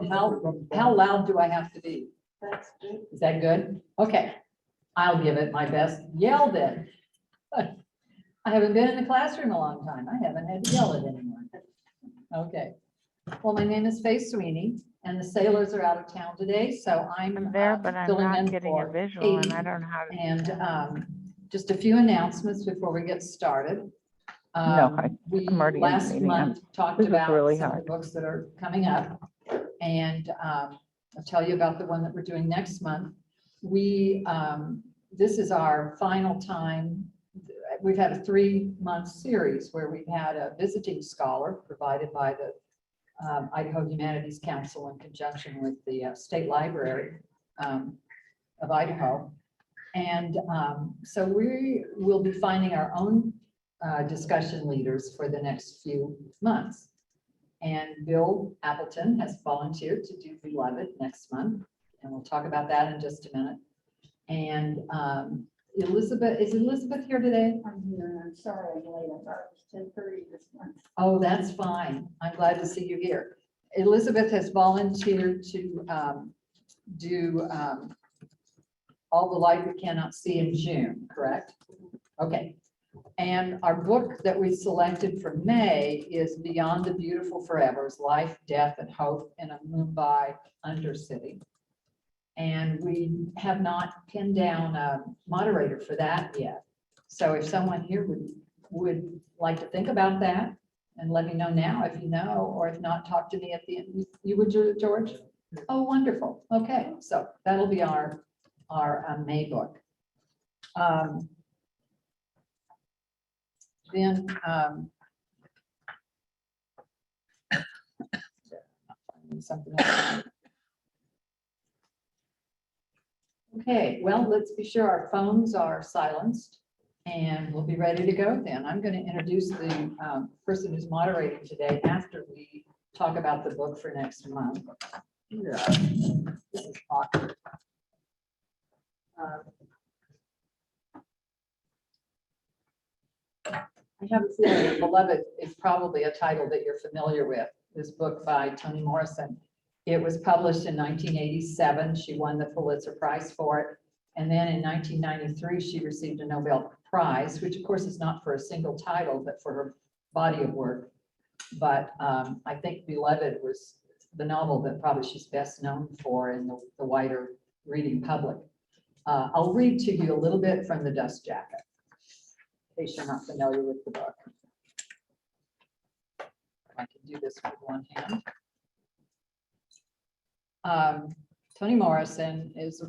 How loud do I have to be? That's good. Is that good? Okay, I'll give it my best yell then. I haven't been in the classroom a long time. I haven't had to yell at anyone. Okay. Well, my name is Faye Sweeney and the sailors are out of town today, so I'm there, but I'm filling in not getting a for visual and Katie. I don't know how to. And just a few announcements before we get started. We I'm already in the last meeting. month talked this is about really some of hard. the books that are coming up. And I'll tell you about the one that we're doing next month. This is our final time. We've had a 3-month series where we've had a visiting scholar provided by the Idaho Humanities Council in conjunction with the State Library of Idaho. And so we will be finding our own discussion leaders for the next few months. And Bill Appleton has volunteered to do Beloved next month. And we'll talk about that in just a minute. And Elizabeth, is Elizabeth here today? I'm here. I'm sorry I'm late. I thought it was 10:30 this morning. Oh, that's fine. I'm glad to see you here. Elizabeth has volunteered to do All the Light We Cannot See in June, correct? Okay. And our book that we selected for May is Beyond the Beautiful Forevers, Life, Death, and Hope in a Mumbai Undercity. And we have not pinned down a moderator for that yet. So if someone here would like to think about that and let me know now if you know, or if not, talk to me at the end. You would, George? Oh, wonderful. Okay, so that'll be our May book. Then something else. Okay, well, let's be sure our phones are silenced and we'll be ready to go then. I'm going to introduce the person who's moderating today after we talk about the book for next month. Yeah, this is awkward. I have a feeling that Beloved is probably a title that you're familiar with. This book by Toni Morrison. It was published in 1987. She won the Pulitzer Prize for it. And then in 1993, she received a Nobel Prize, which of course is not for a single title, but for her body of work. But I think Beloved was the novel that probably she's best known for in the wider reading public. I'll read to you a little bit from the Dust Jacket, in case you're not familiar with the book. I can do this with one hand. Toni Morrison is,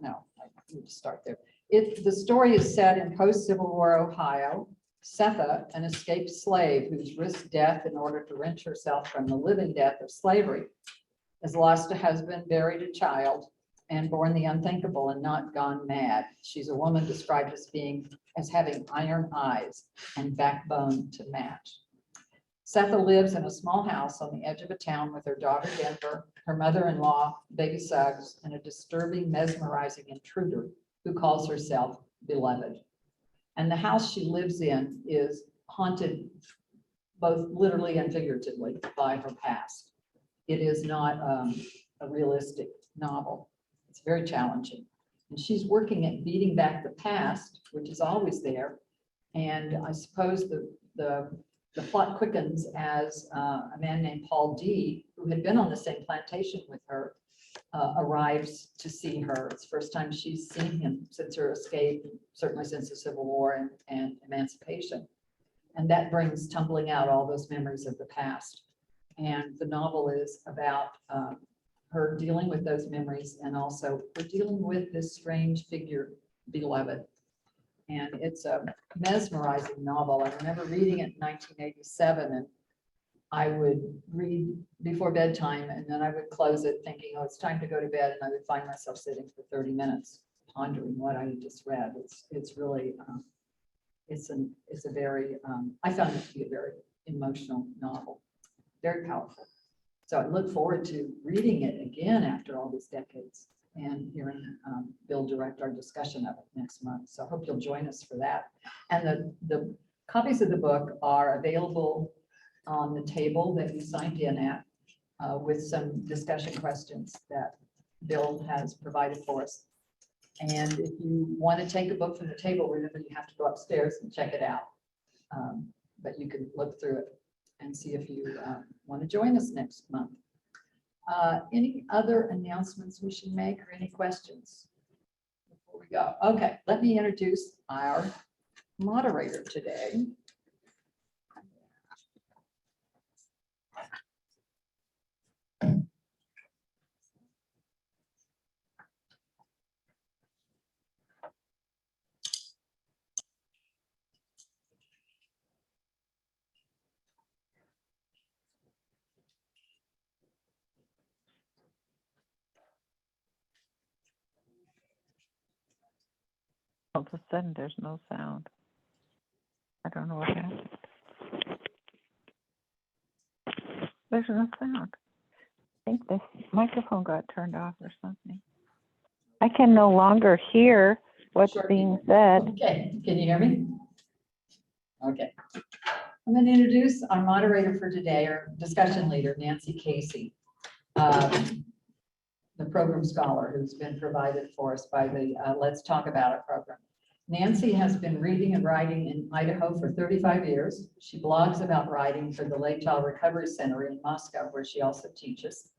no, I need to start there. The story is set in post-Civil War Ohio. Setha, an escaped slave who's risked death in order to wrench herself from the living death of slavery, has lost a husband, buried a child, and born the unthinkable and not gone mad. She's a woman described as having iron eyes and backbone to match. Setha lives in a small house on the edge of a town with her daughter Denver, her mother-in-law, baby Suggs, and a disturbing, mesmerizing intruder who calls herself Beloved. And the house she lives in is haunted both literally and figuratively by her past. It is not a realistic novel. It's very challenging. And she's working at beating back the past, which is always there. And I suppose the plot quickens as a man named Paul D., who had been on the same plantation with her, arrives to see her. It's the first time she's seen him since her escape, certainly since the Civil War and emancipation. And that brings tumbling out all those memories of the past. And the novel is about her dealing with those memories, and also we're dealing with this strange figure, Beloved. And it's a mesmerizing novel. I remember reading it in 1987, and I would read before bedtime, and then I would close it thinking, oh, it's time to go to bed, and I would find myself sitting for 30 minutes pondering what I had just read. It's really, it's a very, I found it to be a very emotional novel, very powerful. So I look forward to reading it again after all these decades and hearing Bill direct our discussion of it next month. So I hope you'll join us for that. And the copies of the book are available on the table that you signed in at. with some discussion questions that Bill has provided for us. And if you want to take a book from the table, remember you have to go upstairs and check it out. But you can look through it and see if you want to join us next month. Any other announcements we should make or any questions before we go? Okay, let me introduce our moderator today. All of a sudden, there's no sound. I don't know what happened. There's no sound. I think this microphone got turned off or something. I can no longer hear what's Sure. being said. Okay, can you hear me? Okay. I'm going to introduce our moderator for today, our discussion leader, Nancy Casey, the program scholar who's been provided for us by the Let's Talk About It program. Nancy has been reading and writing in Idaho for 35 years. She blogs about writing for the Latah Recovery Center in Moscow, where she also teaches.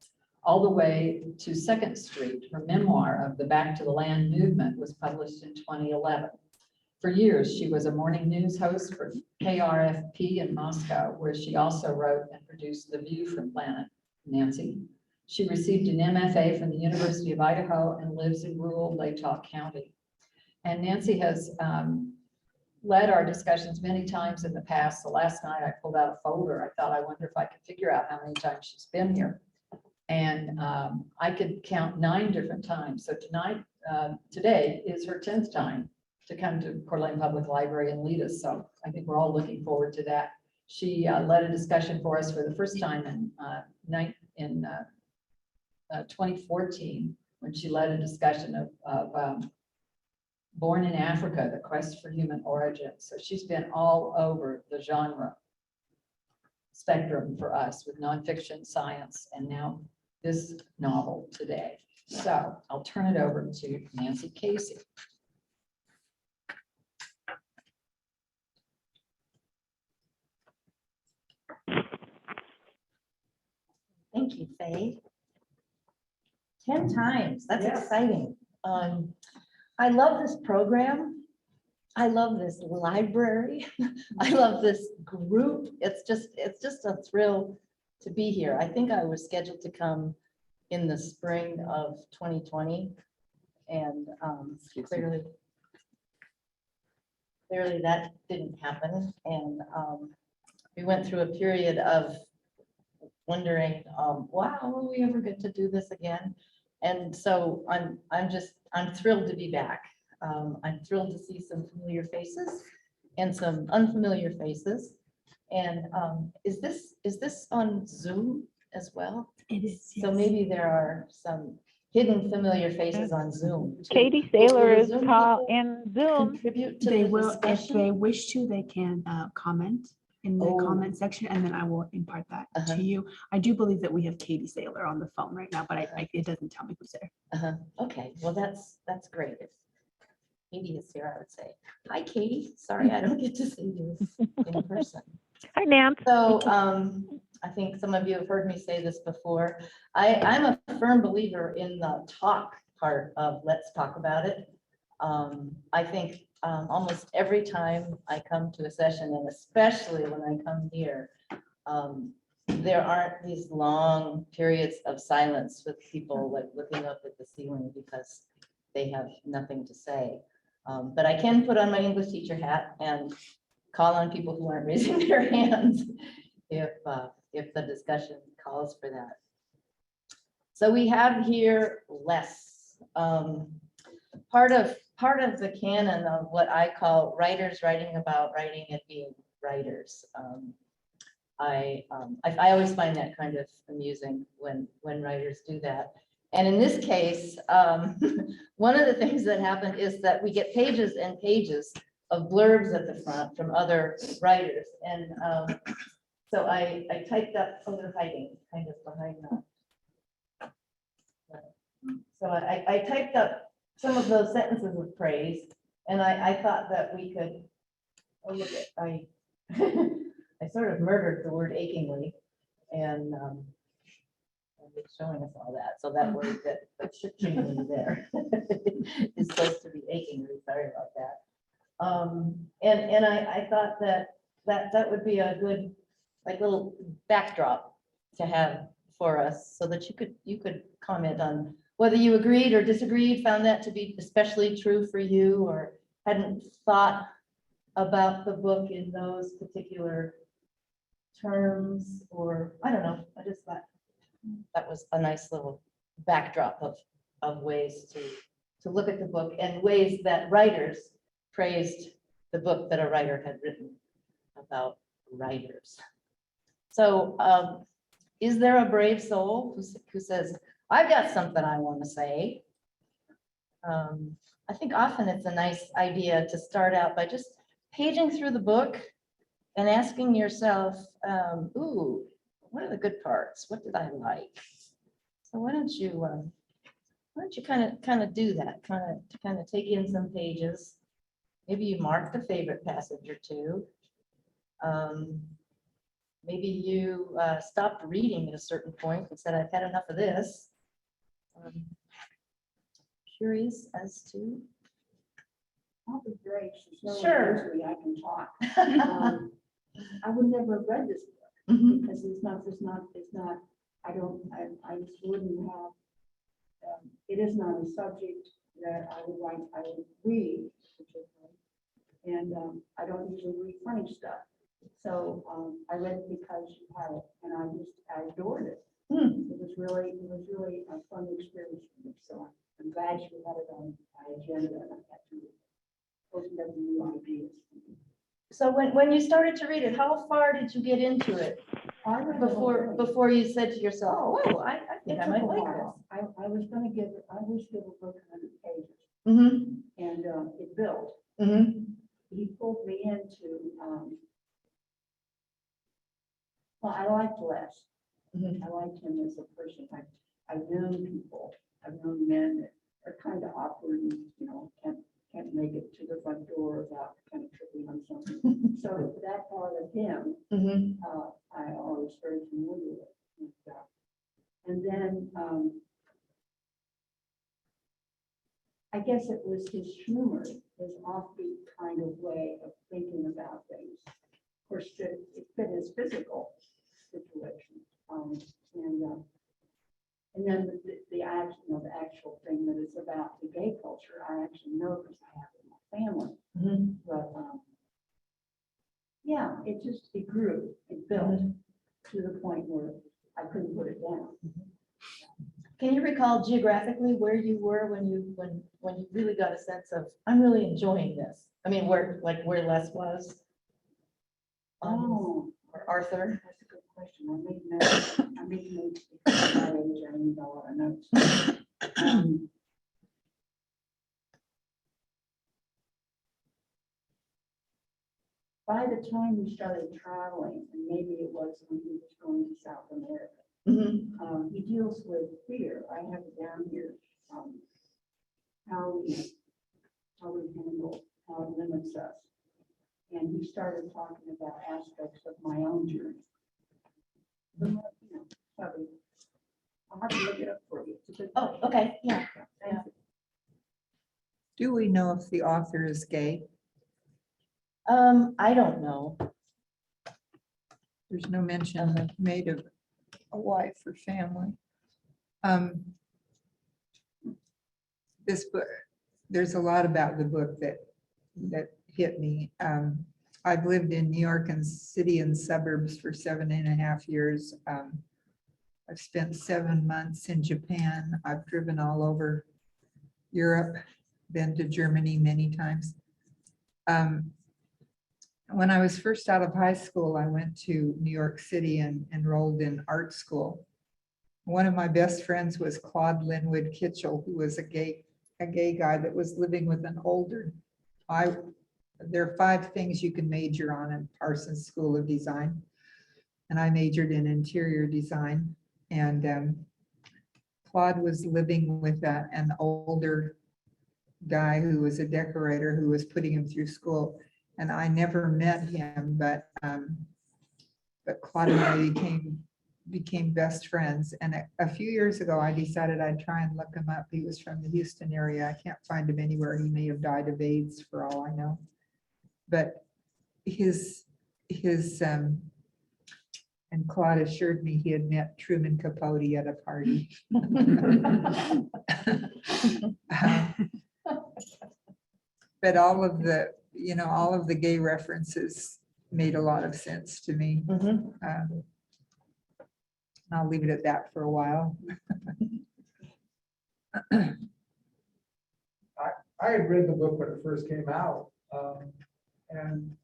All the way to 2nd Street, her memoir of the Back to the Land movement was published in 2011. For years, she was a morning news host for KRFP in Moscow, where she also wrote and produced The View from Planet Nancy. She received an MFA from the University of Idaho and lives in rural Latah County. And Nancy has led our discussions many times in the past. So last night I pulled out a folder. I thought, I wonder if I could figure out how many times she's been here. And I could count 9 different times. So today is her 10th time to come to Coeur d'Alene Public Library and lead us. So I think we're all looking forward to that. She led a discussion for us for the first time in 2014, when she led a discussion of Born in Africa, the quest for human origin. So she's been all over the genre spectrum for us with nonfiction, science, and now this novel today. So I'll turn it over to Nancy Casey. Thank you, Faye. 10 times, that's Yeah. exciting. I love this program. I love this library. I love this group. It's just a thrill to be here. I think I was scheduled to come in the spring of 2020, and clearly that didn't happen. And we went through a period of wondering, wow, will we ever get to do this again? And so I'm thrilled to be back. I'm thrilled to see some familiar faces and some unfamiliar faces. And is this on Zoom as well? It is. So yes. maybe there are some hidden familiar faces on Zoom too. Katie Will Saylor the is Zoom people in Zoom. contribute to They the will, if discussion? they wish to, they can comment in the Oh. comment section, and then I will impart that Uh-huh. to you. I do believe that we have Katie Saylor on the phone right now, but it doesn't tell me who's there. Okay, well, that's great. If Katie is here, I would say, hi, Katie. Sorry, I don't get to see you in person. Hi, Nance. So I think some of you have heard me say this before. I'm a firm believer in the talk part of Let's Talk About It. I think almost every time I come to a session, and especially when I come here, there aren't these long periods of silence with people like looking up at the ceiling because they have nothing to say. But I can put on my English teacher hat and call on people who aren't raising their hands if the discussion calls for that. So we have here less. Part of the canon of what I call writers writing about writing and being writers. I always find that kind of amusing when writers do that. And in this case, one of the things that happened is that we get pages and pages of blurbs at the front from other writers. And So I typed up, oh, they're hiding, kind of behind that. So I typed up some of those sentences of praise, and I thought that we could, oh, look at, I sort of murdered the word achingly, and it's showing us all that, so that word that should be there is supposed to be achingly, sorry about that. And I thought that would be a good, like, little backdrop to have for us, so that you could comment on whether you agreed or disagreed, found that to be especially true for you, or hadn't thought about the book in those particular terms, or I don't know. I just thought that was a nice little backdrop of ways to look at the book, and ways that writers praised the book that a writer had written about writers. So is there a brave soul who says, I've got something I want to say? I think often it's a nice idea to start out by just paging through the book and asking yourself, ooh, what are the good parts? What did I like? So why don't you kind of do that, kind of take in some pages. Maybe you marked a favorite passage or two. Maybe you stopped reading at a certain point and said, I've had enough of this. Curious as to. I'll be great. Since no one Sure. knows me, I can talk. I would never have read this book Mhm. because it's not, I just wouldn't have, it is not a subject that I would read particularly. And I don't usually read funny stuff. So I read it because you had it, and I adored it. Hmm. It was really a fun experience for me. So I'm glad you had it on my agenda, and I got to open up new ideas. So when you started to read it, how far did you get into it I read the whole thing. before you said to yourself, oh, I It think I took might a like while. I was give a book 100 pages, this? Mm-hmm. and it built. Mm-hmm. He pulled me into, well, I liked Les. Mhm. I liked him as a person. I've known people, I've known men that are kind of awkward and, can't make it to the front door without kind of tripping on something. So that part of him, Mm-hmm. I always very familiar with. And then I guess it was his humor, his offbeat kind of way of thinking about things. Of course, it fit his physical situation. And then the actual thing that it's about, the gay culture, I actually know because I have it in my family. Mm-hmm. But yeah, it grew, it built to the point where I couldn't put it down. Can you recall geographically where you were when you really got a sense of, I'm really enjoying this? I mean, where Les was? Oh, Or Arthur? that's a good question. I made notes because of my age, I need a lot of notes. By the time we started traveling, and maybe it was when he was going to South America, Mm-hmm. he deals with fear. I have it down here, how we handle, how it limits us. And he started talking about aspects of my own journey. Probably, I'll have to look it up for you. It's a good Oh, question. okay, yeah. Thank you. Do we know if the author is gay? I don't know. There's no mention made of a wife or family. This book, there's a lot about the book that hit me. I've lived in New York and city and suburbs for 7.5 years. I've spent 7 months in Japan. I've driven all over Europe, been to Germany many times. When I was first out of high school, I went to New York City and enrolled in art school. One of my best friends was Claude Linwood Kitchell, who was a gay guy that was living with an older. There are 5 things you can major on in Parsons School of Design. and I majored in interior design. And Claude was living with an older guy who was a decorator who was putting him through school. And I never met him, but Claude and I became best friends. And a few years ago, I decided I'd try and look him up. He was from the Houston area. I can't find him anywhere. He may have died of AIDS for all I know. But and Claude assured me he had met Truman Capote at a party. But all of the gay references made a lot of sense to me. Mhm. I'll leave it at that for a while. I had read the book when it first came out, and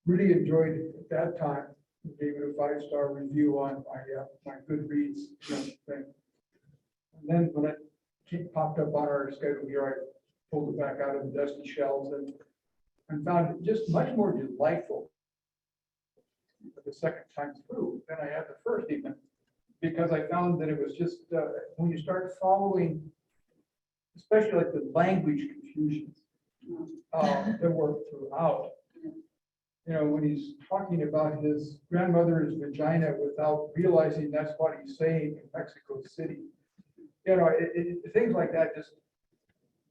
really enjoyed it at that time. Gave it a 5-star review on my Goodreads thing. And then when it popped up on our schedule here, I pulled it back out of the dusty shelves and found it just much more delightful the second time through than I had the first even. Because I found that it was just, when you start following, especially like the language confusions that were throughout. When he's talking about his grandmother's vagina without realizing that's what he's saying in Mexico City. Things like that,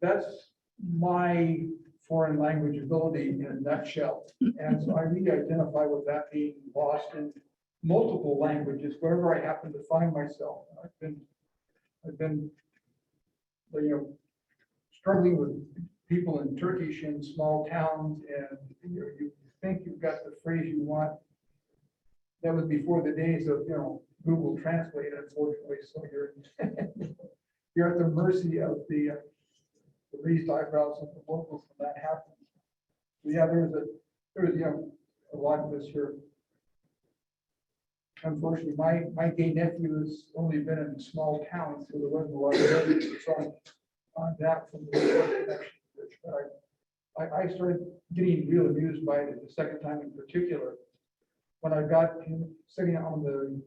that's my foreign language ability in a nutshell. And so I really identify with that being lost in multiple languages wherever I happen to find myself. I've been struggling with people in Turkish in small towns, and you think you've got the phrase you want. That was before the days of Google Translate, unfortunately. So you're at the mercy of the raised eyebrows of the locals when that happens. So yeah, there was a lot of this here. Unfortunately, my gay nephew has only been in a small town, so there wasn't a lot of evidence on that from the connection. But I started getting real amused by it the second time in particular, when I got him sitting on the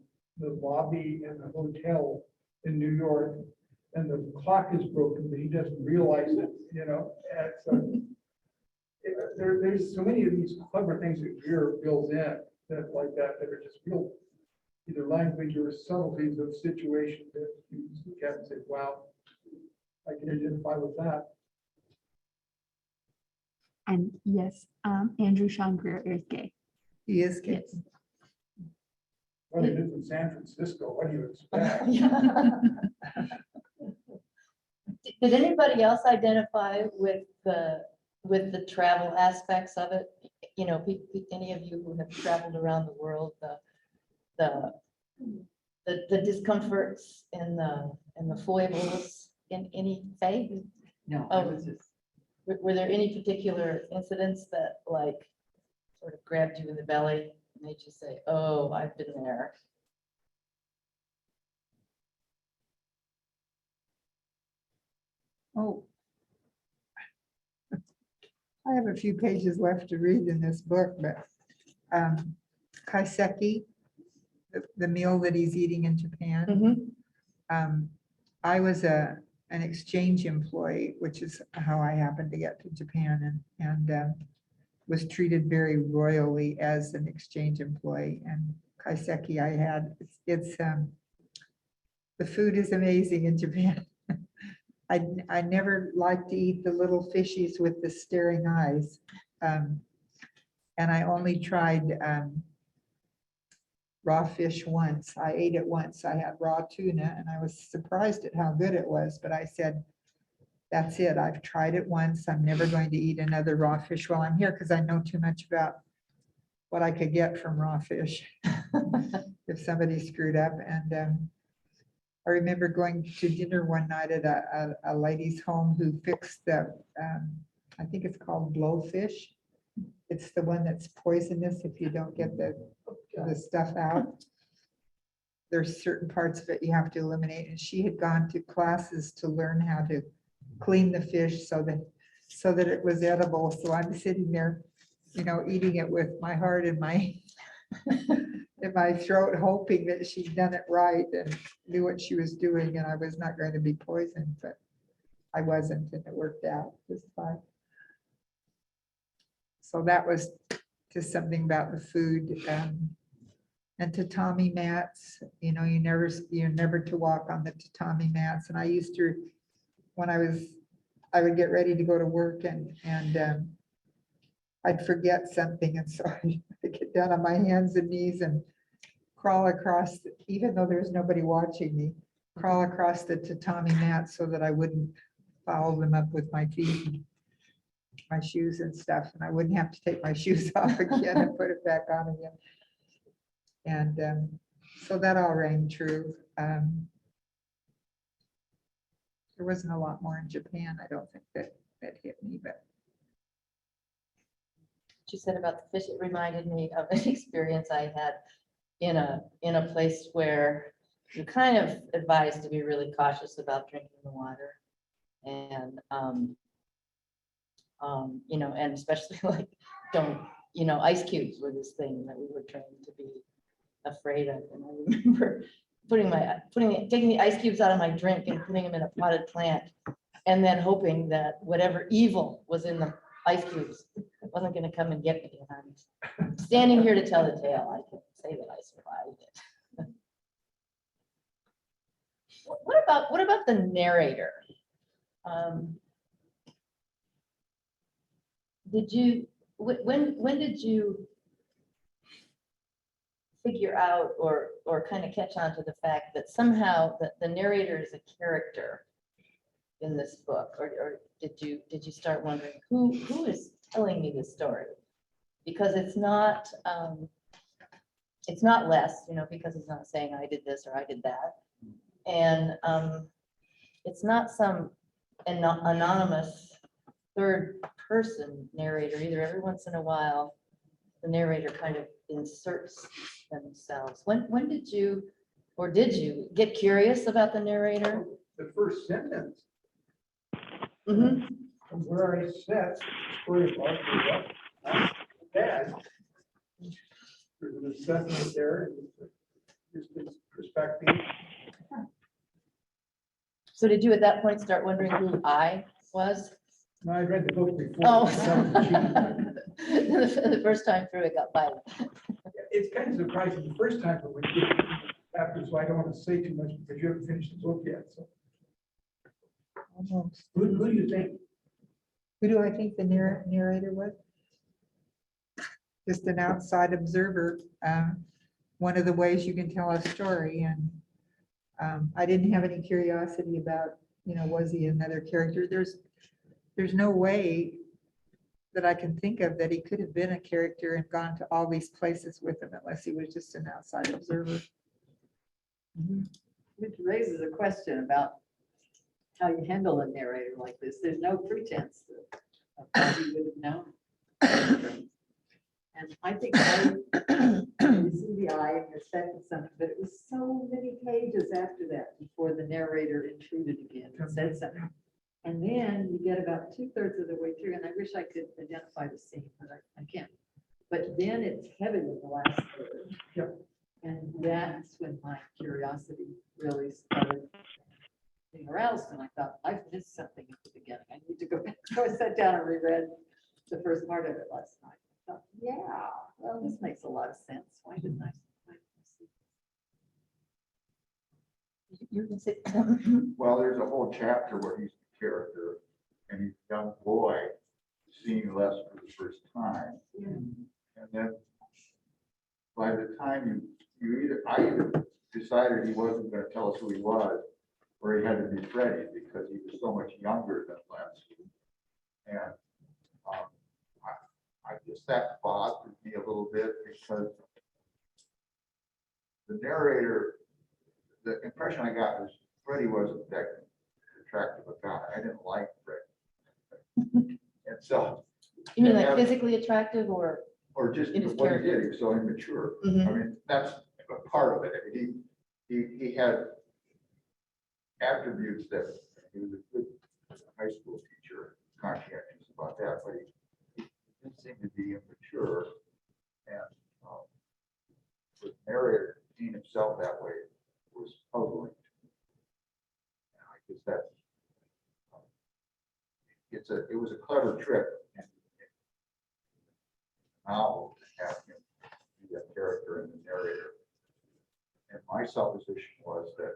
lobby in the hotel in New York, and the clock is broken, but he doesn't realize it, And so there's so many of these clever things that Greer builds in that are just real, either language or subtleties of situations that you look at and say, wow, I can identify with that. And yes, Andrew Sean Greer is gay. He is gay. Yes. Well, he lives in San Francisco, what do you expect? Did anybody else identify with the travel aspects of it? Any of you who have traveled around the world, the discomforts and the foibles in any phase? No. Oh, were there any particular incidents that sort of grabbed you in the belly and made you say, "Oh, I've been there"? Oh, I have a few pages left to read in this book, but kaiseki, the meal that he's eating in Japan. I was an exchange employee, which is how I happened to get to Japan, and was treated very royally as an exchange employee. And kaiseki I had, it's the food is amazing in Japan. I never liked to eat the little fishies with the staring eyes. And I only tried raw fish once. I ate it once. I had raw tuna and I was surprised at how good it was. But I said, that's it. I've tried it once. I'm never going to eat another raw fish while I'm here because I know too much about what I could get from raw fish if somebody screwed up. And I remember going to dinner one night at a lady's home who fixed the, I think it's called blowfish. It's the one that's poisonous if you don't get the stuff out. There's certain parts of it you have to eliminate. And she had gone to classes to learn how to clean the fish so that it was edible. So I'm sitting there, eating it with my heart in my in my throat, hoping that she'd done it right and knew what she was doing, and I was not going to be poisoned, but I wasn't, and it worked out just fine. So that was just something about the food. And tatami mats, you're never to walk on the tatami mats. And I used to, when I would get ready to go to work and I'd forget something. And so I'd get down on my hands and knees and crawl across, even though there's nobody watching me, crawl across the tatami mat so that I wouldn't foul them up with my feet, and my shoes and stuff. And I wouldn't have to take my shoes off again and put it back on again. And so that all rang true. There wasn't a lot more in Japan, I don't think that hit me, but What you said about the fish, it reminded me of an experience I had in a place where you're kind of advised to be really cautious about drinking the water. And, and especially like, don't, ice cubes were this thing that we were trained to be afraid of. And I remember taking the ice cubes out of my drink and putting them in a potted plant, and then hoping that whatever evil was in the ice cubes wasn't going to come and get me. And I'm standing here to tell the tale. I can say that I survived it. What about the narrator? When did you figure out or kind of catch on to the fact that somehow the narrator is a character in this book, or did you start wondering who is telling me this story? Because it's not less, because he's not saying I did this or I did that, and it's not some anonymous third person narrator either. Every once in a while, the narrator kind of inserts themselves. When did you get curious about the narrator? The first sentence, Mm-hmm. from where I sat, story about dad. There's an assessment there, just his perspective. So did you at that point start wondering who I was? No, I read the book before. Oh. That was cheap. The first time through, it got violent. It's kind of surprising the first time, but when you get after, so I don't want to say too much because you haven't finished the book yet. So almost. who do you think? Who do I think the narrator was? Just an outside observer. One of the ways you can tell a story, and I didn't have any curiosity about, was he another character? There's no way that I can think of that he could have been a character and gone to all these places with him unless he was just an outside observer. Which raises a question about how you handle a narrator like this. There's no pretense of how you would have known. And I think you see the eye and you're expecting something, but it was so many pages after that before the narrator intruded again and said something. And then you get about 2/3 of the way through, and I wish I could identify the scene, but I can't. But then it's heavy in the last third. Yep. And that's when my curiosity really started being aroused, and I thought, I've missed something at the beginning. I need to go back. So I sat down and reread the first part of it last night. I thought, yeah, well, this makes a lot of sense. Why didn't I? You can say. Well, there's a whole chapter where he's the character and he's a young boy seeing Les for the first time. Yeah. And then by the time I either decided he wasn't going to tell us who he was, or he had to be Freddie because he was so much younger than Les. And I guess that bothered me a little bit because the narrator, the impression I got was Freddie wasn't that attractive a guy. I didn't like Freddie. And so. You mean like physically attractive or just in his what he character? did, he was so immature. Mhm. I mean, that's a part of it. He had attributes that he was a good high school teacher, conscientious about that, but he didn't seem to be immature. And for the narrator to paint himself that way was puzzling. And I guess that it was a clever trick in the novel to have him be that character and the narrator. And my supposition was that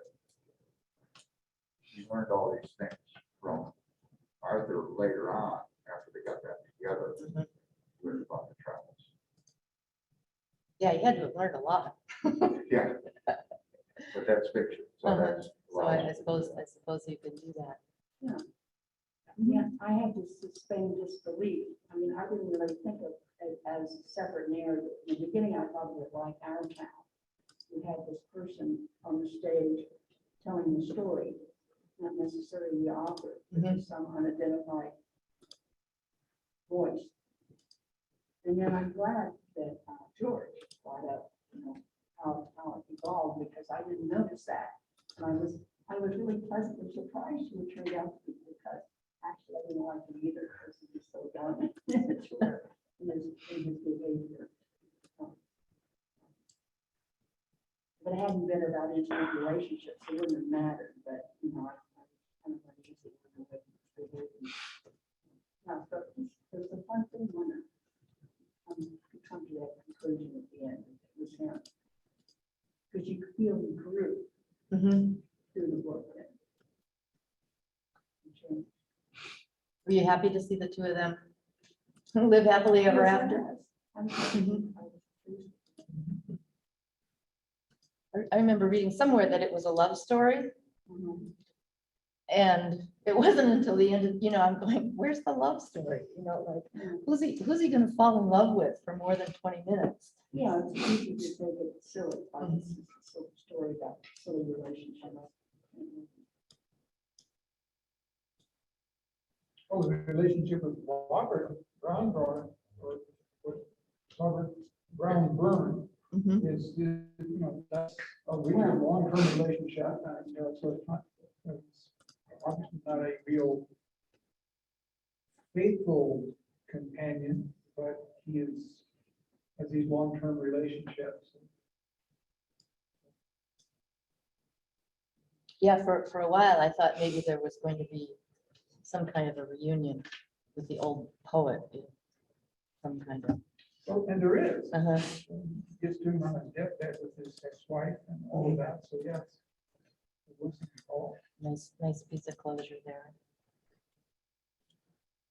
he learned all these things from Arthur later on, after they got back together, learned about the travels. Yeah, you had to have learned a lot. Yeah, but that's fiction, so Uh-huh. that's. So I suppose you could do that. Yeah, I had to suspend disbelief. I mean, I didn't really think of it as a separate narrative. In the beginning, I thought of it like our town. We had this person on the stage telling the story, not necessarily the author, but just some unidentified voice. And then I'm glad that George brought up, how it evolved, because I didn't notice that. And I was really pleasantly surprised who it turned out to be, because actually I didn't like him either, because he was so dominant in his behavior. But it hadn't been about intimate relationships, it wouldn't have mattered, but, I kind of uneasy with the way he behaved. No, so it's a fun thing when you come to that conclusion at the end, it was him. Because you could feel he grew through the book. Were you happy to see the two of them live happily ever after? I remember reading somewhere that it was a love story, and it wasn't until the end of, I'm going, where's the love story? Like, who's he gonna fall in love with for more than 20 minutes? Yeah, it's easy to take it silly, like this is a silly story about silly relationship. Oh, the relationship with Robert Brown, or with Robert Brown Byrne is, that's a really long-term relationship. And, so it's obviously not a real faithful companion, but he has these long-term relationships. Yeah, for a while, I thought maybe there was going to be some kind of a reunion with the old poet, some kind of. So, and there is. Uh-huh. Gets to him on his deathbed with his ex-wife and all of that, so yes. It looks like all. Nice piece of closure there.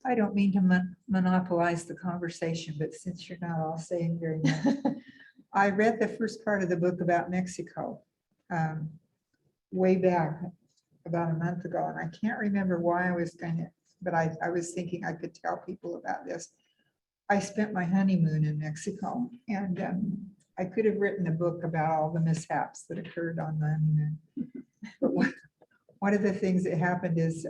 I don't mean to monopolize the conversation, but since you're not all saying very much, I read the first part of the book about Mexico way back about a month ago, and I can't remember why I was going to, but I was thinking I could tell people about this. I spent my honeymoon in Mexico, and I could have written a book about all the mishaps that occurred on the honeymoon. But one of the things that happened is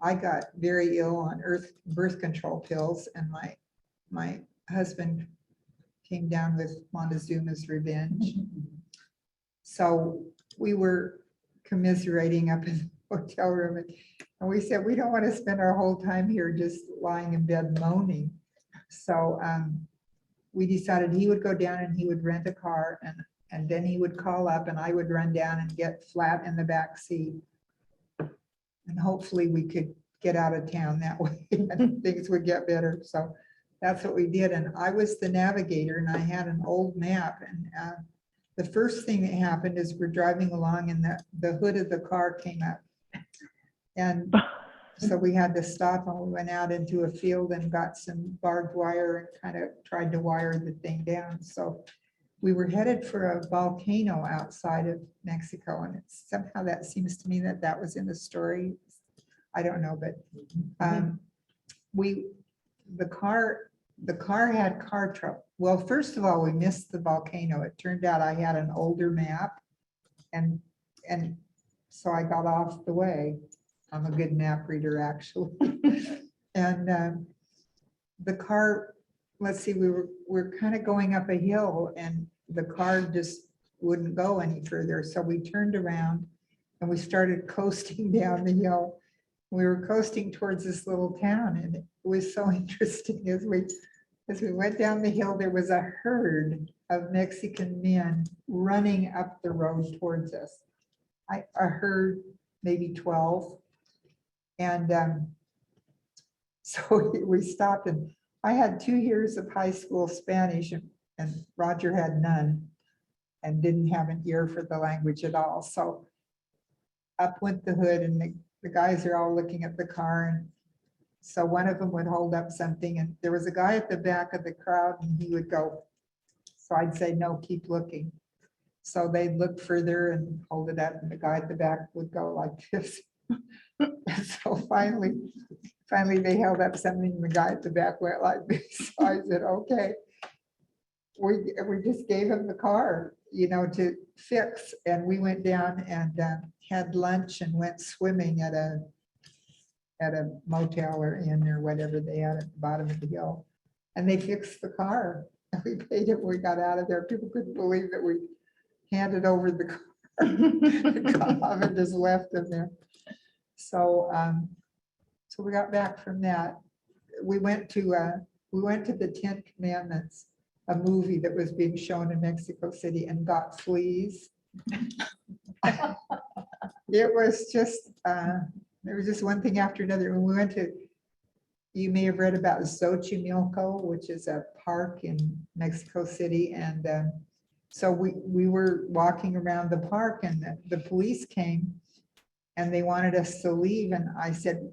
I got very ill on birth control pills, and my husband came down with Montezuma's Revenge. So we were commiserating up in the hotel room, and we said, we don't want to spend our whole time here just lying in bed moaning. So we decided he would go down and he would rent a car, and then he would call up and I would run down and get flat in the back seat. And hopefully we could get out of town that way and things would get better. So that's what we did. And I was the navigator, and I had an old map. And the first thing that happened is we're driving along and the hood of the car came up. And so we had to stop, and we went out into a field and got some barbed wire and kind of tried to wire the thing down. So we were headed for a volcano outside of Mexico, and it's somehow that seems to me that was in the story. I don't know, but the car had car trouble. Well, first of all, we missed the volcano. It turned out I had an older map, and so I got off the way. I'm a good map reader, actually. And the car, let's see, we're kind of going up a hill, and the car just wouldn't go any further. So we turned around and we started coasting down the hill. We were coasting towards this little town, and it was so interesting as we went down the hill. There was a herd of Mexican men running up the road towards us. I heard maybe 12. And so we stopped, and I had 2 years of high school Spanish, and Roger had none and didn't have an ear for the language at all. So up went the hood, and the guys are all looking at the car. And so one of them would hold up something, and there was a guy at the back of the crowd, and he would go. So I'd say, no, keep looking. So they'd look further and hold it up, and the guy at the back would go like this. So finally they held up something, and the guy at the back went like this. So I said, okay. We just gave him the car, to fix, and we went down and had lunch and went swimming at a motel or inn or whatever they had at the bottom of the hill. And they fixed the car. And we paid it when we got out of there. People couldn't believe that we handed over the car. And just left them there. So so we got back from that. We went to the 10 Commandments, a movie that was being shown in Mexico City, and got fleas. It was just one thing after another. When we went to, you may have read about Xochimilco, which is a park in Mexico City. And so we were walking around the park, and the police came and they wanted us to leave. And I said,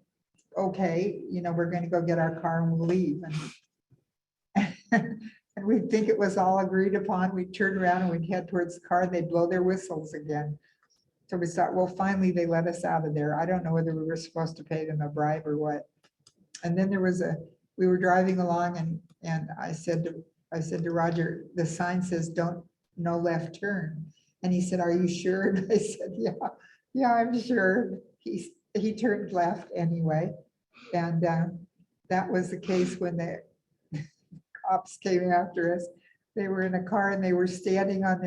okay, we're going to go get our car and we'll leave. And we'd think it was all agreed upon. We'd turn around and we'd head towards the car, and they'd blow their whistles again. So we thought, well, finally they let us out of there. I don't know whether we were supposed to pay them a bribe or what. And then we were driving along, and I said to Roger, the sign says no left turn. And he said, are you sure? And I said, yeah, I'm sure. He turned left anyway. And that was the case when the cops came after us. They were in a car, and they were standing on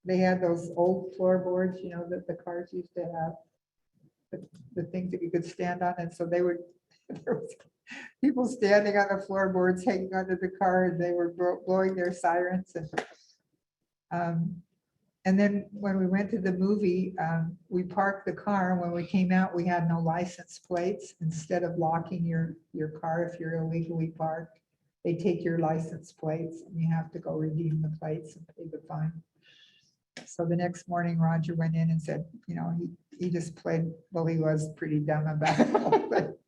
they had those old floorboards, that the cars used to have, the things that you could stand on. And so there was people standing on the floorboards hanging onto the car, and they were blowing their sirens. And then when we went to the movie, we parked the car, and when we came out, we had no license plates. Instead of locking your car if you're illegally parked, they take your license plates, and you have to go redeem the plates and pay the fine. So the next morning, Roger went in and said, he just played, well, he was pretty dumb about it, but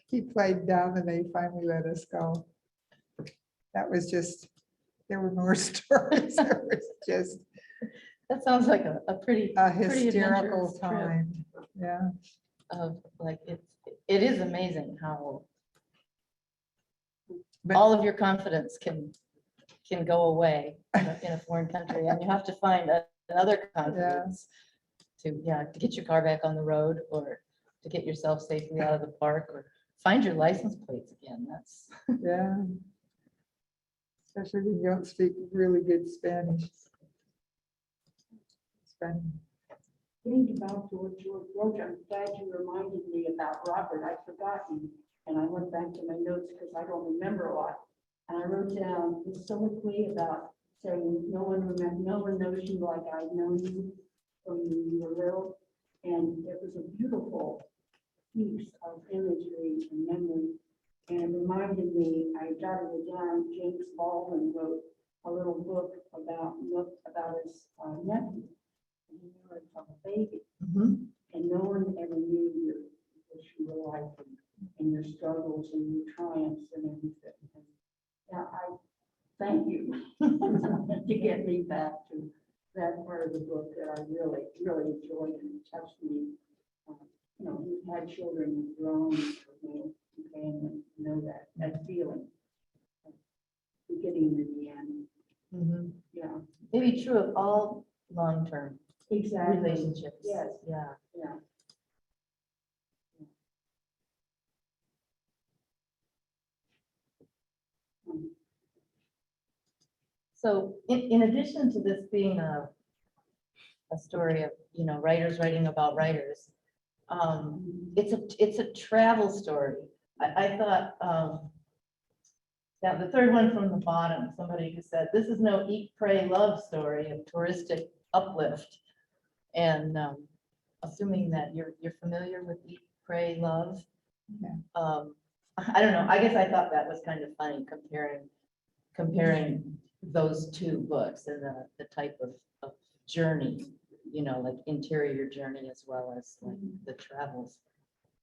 he played dumb, and they finally let us go. That was just, there were more stories. It was just That sounds like a pretty hysterical adventurous trip time. Yeah. of like, it is amazing how But- all of your confidence can go away in a foreign country, and you have to find another confidence to get your car back on the road, or to get yourself safely out of the park, or find your license plates again. That's Yeah. Especially when you don't speak really good Spanish. It's funny. Getting back to what George wrote, I'm glad you reminded me about Robert. I'd forgotten, and I went back to my notes because I don't remember a lot. And I wrote down the soliloquy about saying no one knows you like I've known you from you were little. And it was a beautiful piece of imagery and memory. And it reminded me, I jotted it down, James Baldwin wrote a little book about his nephew. And he knew it from a baby. And no one ever knew what you were like, and your struggles and your triumphs and everything. And yeah, I thank you to get me back to that part of the book that I really, really enjoyed, and it touched me. You've had children who've grown, and know that feeling, beginning and the end. Yeah, maybe true of all long-term exactly. relationships. Yes. Yeah. Yeah. So in addition to this being a story of, writers writing about writers, it's a travel story. I thought Yeah, the third one from the bottom, somebody who said, this is no eat, pray, love story of touristic uplift. And assuming that you're familiar with Eat, Pray, Love. Yeah. I don't know, I guess I thought that was kind of funny comparing those two books and the type of journey, you know, like interior journey as well as like the travels.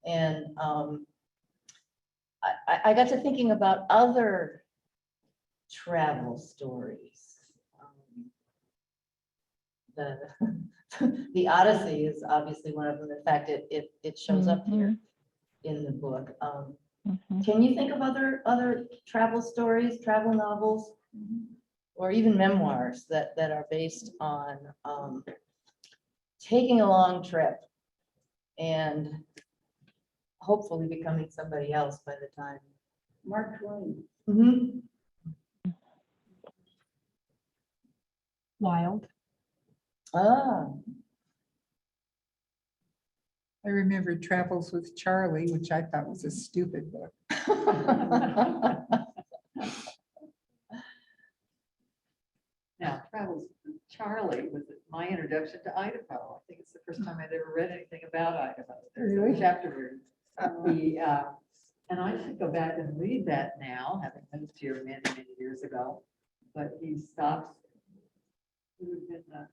And I got to thinking about other travel stories. The Odyssey is obviously one of them. In fact, it shows up here in the book. Mhm. Can you think of other travel stories, travel novels, or even memoirs that are based on taking a long trip and hopefully becoming somebody else by the time? Mark Twain. Mhm. Wild. Ah, I remember Travels with Charlie, which I thought was a stupid book. Now, Travels with Charlie was my introduction to Idaho. I think it's the first time I'd ever read anything about Idaho. There's a Really? chapter here. And I should go back and read that now, having moved here many, many years ago. But he stops. It would have been, I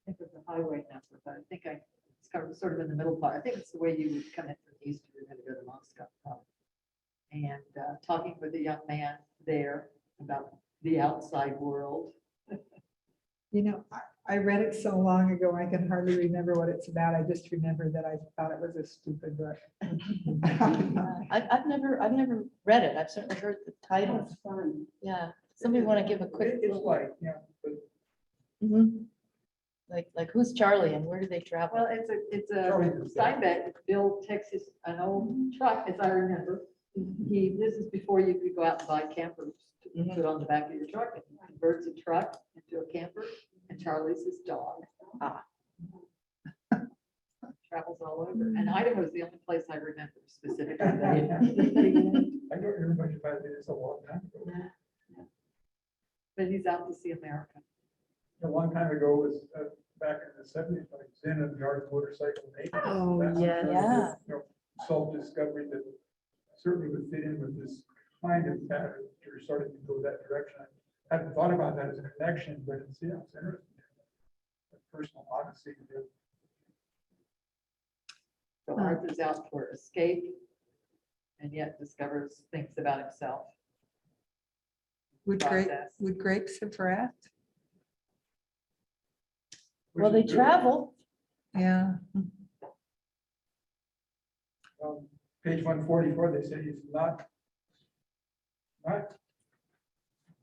think it was the highway number, but I think it's kind of sort of in the middle part. I think it's the way you would come in from east, you're going to go to Moscow. And talking with a young man there about the outside world. You know, I read it so long ago, I can hardly remember what it's about. I just remember that I thought it was a stupid book. I've never read it. I've certainly heard the title. That's fun. Yeah, somebody want to give a quick. It's like, yeah, but Mhm. Like who's Charlie and where do they travel? Well, it's Charlie a was Steinbeck, Bill takes an old truck, as I remember. This is before you could go out and buy campers to put on the back of your truck. And he converts a truck into a camper and Charlie's his dog. Ah. Travels all over. And Idaho is the only place I remember specifically. I don't remember much about it. It's a long time ago. But he's out to see America. A long time ago was back in the 70s, when I was in a yard motorcycle. maintenance. Oh, That's yes. kind of, Yeah. you know, self-discovery that certainly would fit in with this kind of pattern. You're starting to go that direction. I hadn't thought about that as a connection, but it's, yeah, it's interesting. A personal odyssey. So Arthur's out for escape and yet discovers things about himself. Would Process. grapes have wrapped? Well, they travel. Yeah. Page 144, they say he's not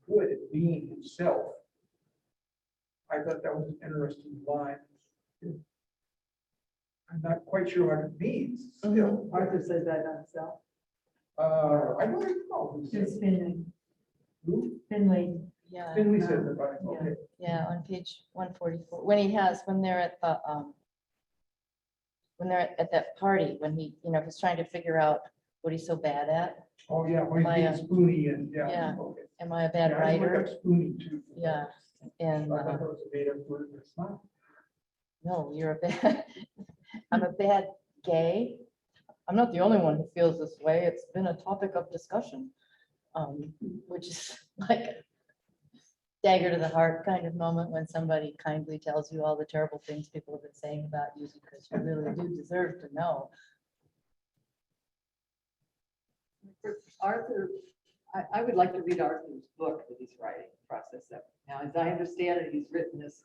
good at being himself. I thought that was an interesting line. I'm not quite sure what it means still. Arthur says that on himself. I don't recall who said It's Finley. who. Finley. Yeah, Finley said that, right? Okay. yeah, on page 144, when they're at the, when they're at that party, when he, you know, he's trying to figure out what he's so bad at. Oh, yeah, when Am I he's a- being spoony and, yeah. Yeah. Okay. Am I a bad Yeah, I looked writer? up spoony too. Yeah, and, I thought that was a made up word, but it's not. no, you're a bad, I'm a bad gay. I'm not the only one who feels this way. It's been a topic of discussion, which is like dagger to the heart kind of moment when somebody kindly tells you all the terrible things people have been saying about you because you really do deserve to know. Arthur, I would like to read Arthur's book that he's writing, process of. Now, as I understand it, he's written this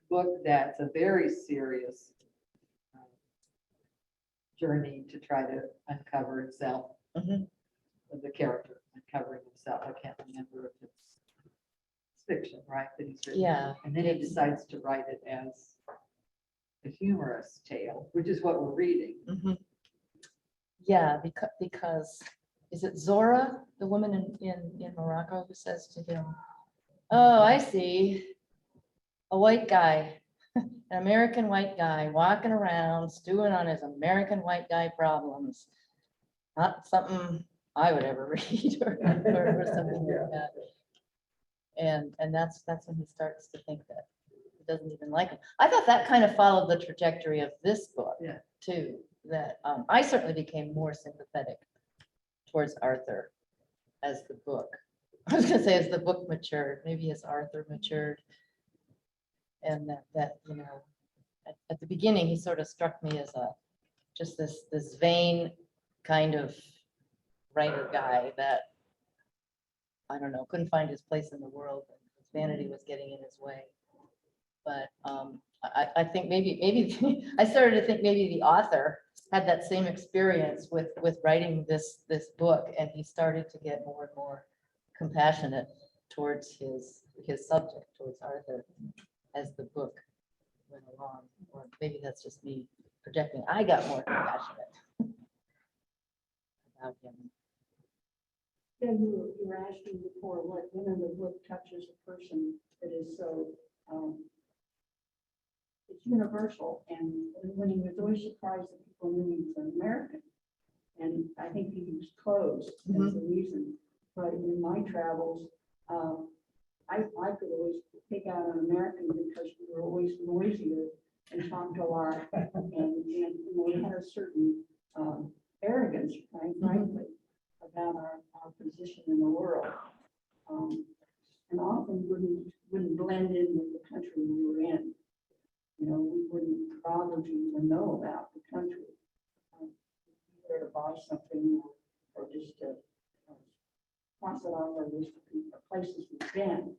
book that's a very serious journey to try to uncover himself, Mhm. of the character, uncovering himself. I can't remember if it's fiction, right, that he's written. Yeah. And then he decides to write it as a humorous tale, which is what we're reading. Mhm. Yeah, because is it Zora, the woman in Morocco who says to him, oh, I see, a white guy, an American white guy walking around stewing on his American white guy problems. Not something I would ever read or something like that. And that's when he starts to think that he doesn't even like him. I thought that kind of followed the trajectory of this book Yeah. too, that I certainly became more sympathetic towards Arthur as the book. I was gonna say as the book matured, maybe as Arthur matured. And that you know, at the beginning, he sort of struck me as just this vain kind of writer guy that, I don't know, couldn't find his place in the world. His vanity was getting in his way. But I think maybe I started to think maybe the author had that same experience with writing this book, and he started to get more and more compassionate towards his subject, towards Arthur, as the book went along. Or maybe that's just me projecting. I got more compassionate about him. Yeah, you were asking before, what, when in the book touches a person that is so, it's universal, and when he was always surprised that people knew he was an American. And I think he was closed, that's the reason. But in my travels, I could always pick out an American because we were always noisier and talked a lot. And you know, we had a certain arrogance, frankly, about our position in the world. And often wouldn't blend in with the country we were in. You know, we wouldn't bother to even know about the country. Either to buy something or just to pass it on our list of places we've been.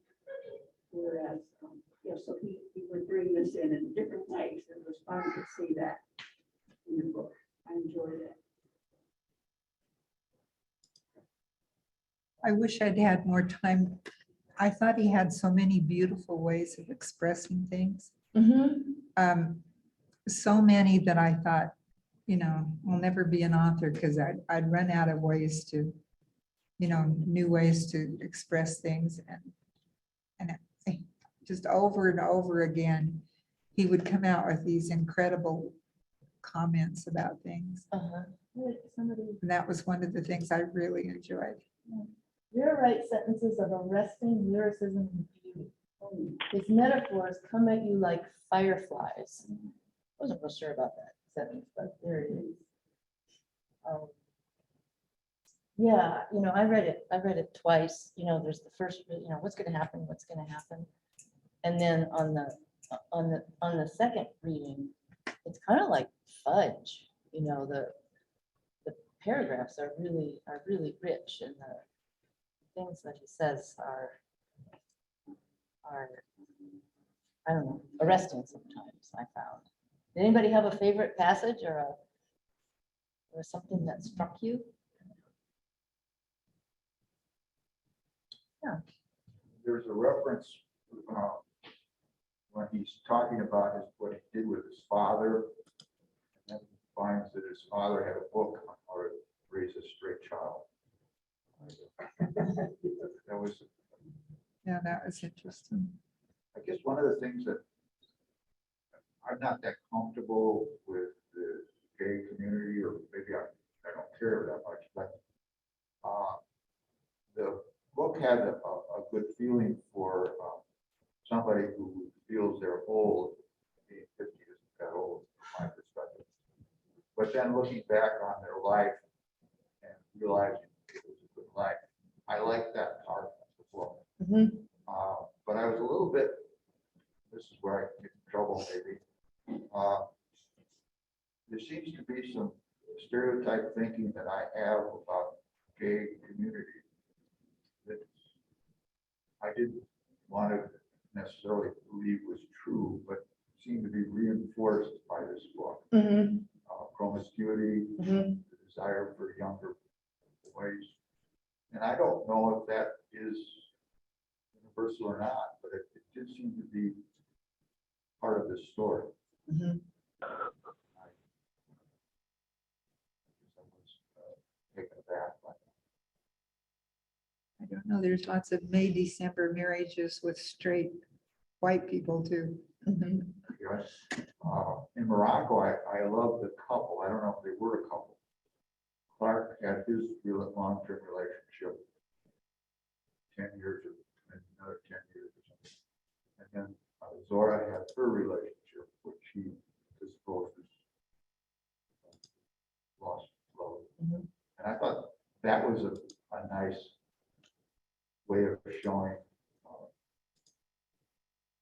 Whereas, yeah, so he would bring this in different ways. It was fun to see that in the book. I enjoyed it. I wish I'd had more time. I thought he had so many beautiful ways of expressing things. So many that I thought, you know, I'll never be an author because I'd run out of ways to, you know, new ways to express things. And just over and over again, he would come out with these incredible comments about things. Somebody And that was one of the things I really enjoyed. Greer writes sentences of arresting lyricism and beauty. His metaphors come at you like fireflies. Wasn't real sure about that sentence, but there it is. Yeah, you know, I read it twice. You know, there's the first, you know, what's going to happen, and then on the second reading, it's kind of like fudge. You know, the paragraphs are really rich, and the things that he says are I don't know, arresting sometimes, I found. Did anybody have a favorite passage or something that struck you? Yeah. There's a reference when he's talking about what he did with his father, and then he finds that his father had a book on how to raise a straight child. That was, Yeah, that was interesting. I guess, one of the things that I'm not that comfortable with the gay community, or maybe I don't care that much, but the book had a good feeling for somebody who feels they're old. Being 50 isn't that old from my perspective. But then looking back on their life and realizing it was a good life, I like that part of the book. But I was a little bit, this is where I get in trouble maybe. There seems to be some stereotype thinking that I have about gay community that I didn't want to necessarily believe was true, but seemed to be reinforced by this book. Promiscuity, the desire for younger boys. And I don't know if that is universal or not, but it did seem to be part of this story. I was taken aback by that. I don't know, there's lots of May, December marriages with straight white people too. Yes. In Morocco, I love the couple. I don't know if they were a couple. Clark had his long-term relationship 10 years or another 10 years or something. And then Zora had her relationship, which she discloses lost love. Mhm. And I thought that was a nice way of showing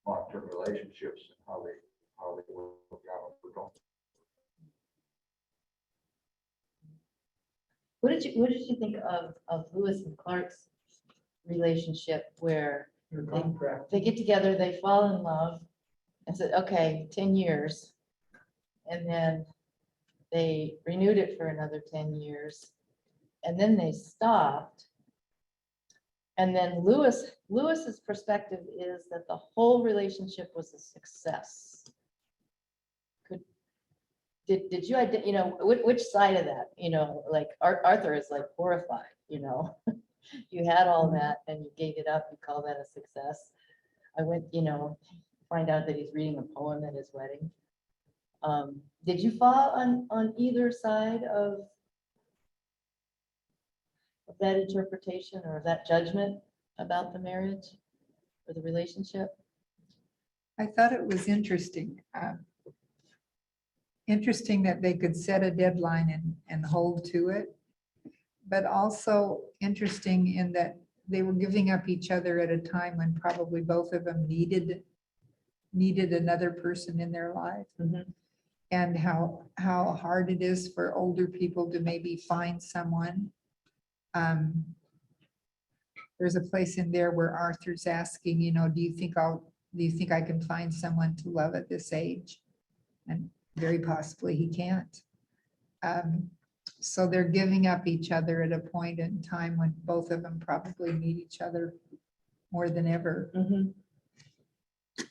long-term relationships and how they work out or don't. What did you think of Lewis and Clark's relationship where Their contract. they get together, they fall in love and said, okay, 10 years. And then they renewed it for another 10 years. And then they stopped. And then Lewis's perspective is that the whole relationship was a success. Did you, you know, which side of that, you know, like Arthur is like horrified, you know? You had all that and you gave it up, you call that a success. I went, you know, find out that he's reading a poem at his wedding. Did you fall on either side of that interpretation or that judgment about the marriage or the relationship? I thought it was interesting. Interesting that they could set a deadline and hold to it. But also interesting in that they were giving up each other at a time when probably both of them needed another person in their life. Mhm. And how hard it is for older people to maybe find someone. There's a place in there where Arthur's asking, you know, do you think I can find someone to love at this age? And very possibly he can't. So they're giving up each other at a point in time when both of them probably need each other more than ever. Mhm.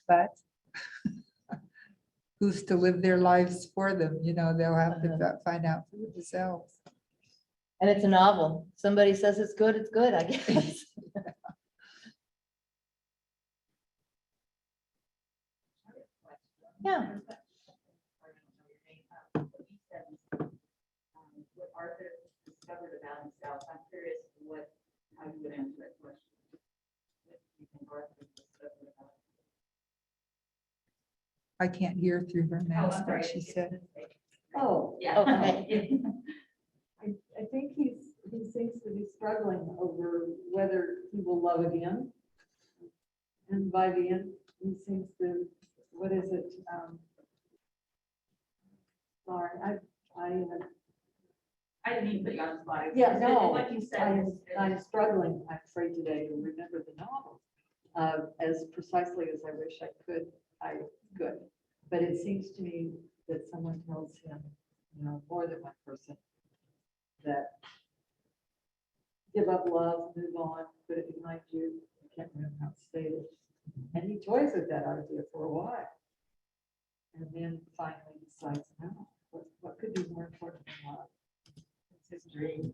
But who's to live their lives for them? You know, they'll have to find out for themselves. And it's a novel. Somebody says it's good, I guess. Yeah. What Arthur discovered about himself. I'm curious how you would answer that question. What do you think Arthur discovered about I can't hear through her himself? mask what she said. Oh, Yeah. Okay. I think he seems to be struggling over whether he will love again. And by the end, he seems to, what is it? Sorry, I didn't mean to put you on the spot. yeah, no, What you said. I'm struggling, I'm afraid today to remember the novel as precisely as I wish I could. But it seems to me that someone tells him, you know, more than one person, that give up love, move on, put it behind you. I can't remember how it's stated. And he toys with that idea for a while. And then finally decides, no, what could be more important than love? It's his dream.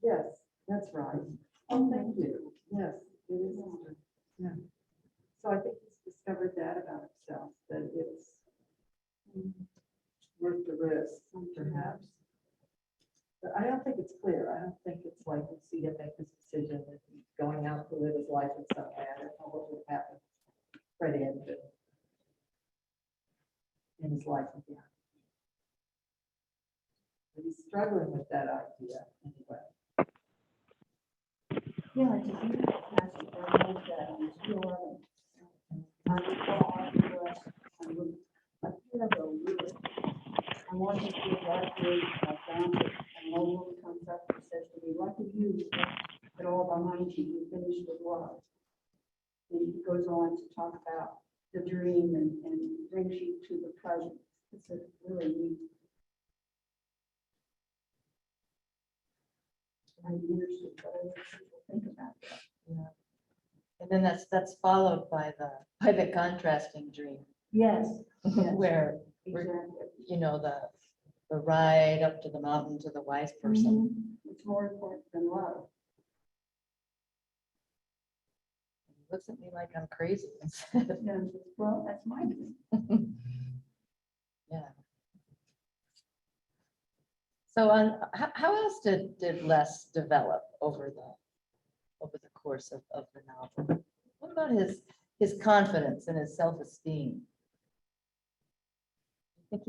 Yes, that's right. Oh, thank you. Yes, it is. his dream. Yeah. So I think he's discovered that about himself, that it's worth the risk, perhaps. But I don't think it's clear. I don't think it's like we see him make this decision and he's going out to live his life in some way. I don't know what would happen. Freddie had been in his life again. But he's struggling with that idea anyway. Yeah, I just need to ask you for a moment that on 2/11. I recall Arthur, a year ago, really. I wanted to give Arthur a family, and no one comes up and says to me, what did you put all behind you, you finished with love? And he goes on to talk about the dream and brings you to the present. It's a really neat. I'm interested, but I wish people think about that. Yeah. And then that's followed by the contrasting dream. Yes. Where, Exactly. you know, the ride up to the mountain to the wise person. It's more important than love. He looks at me like I'm crazy. Yeah, well, that's my dream. Yeah. So how else did Les develop over the course of the novel? What about his confidence and his self-esteem? Did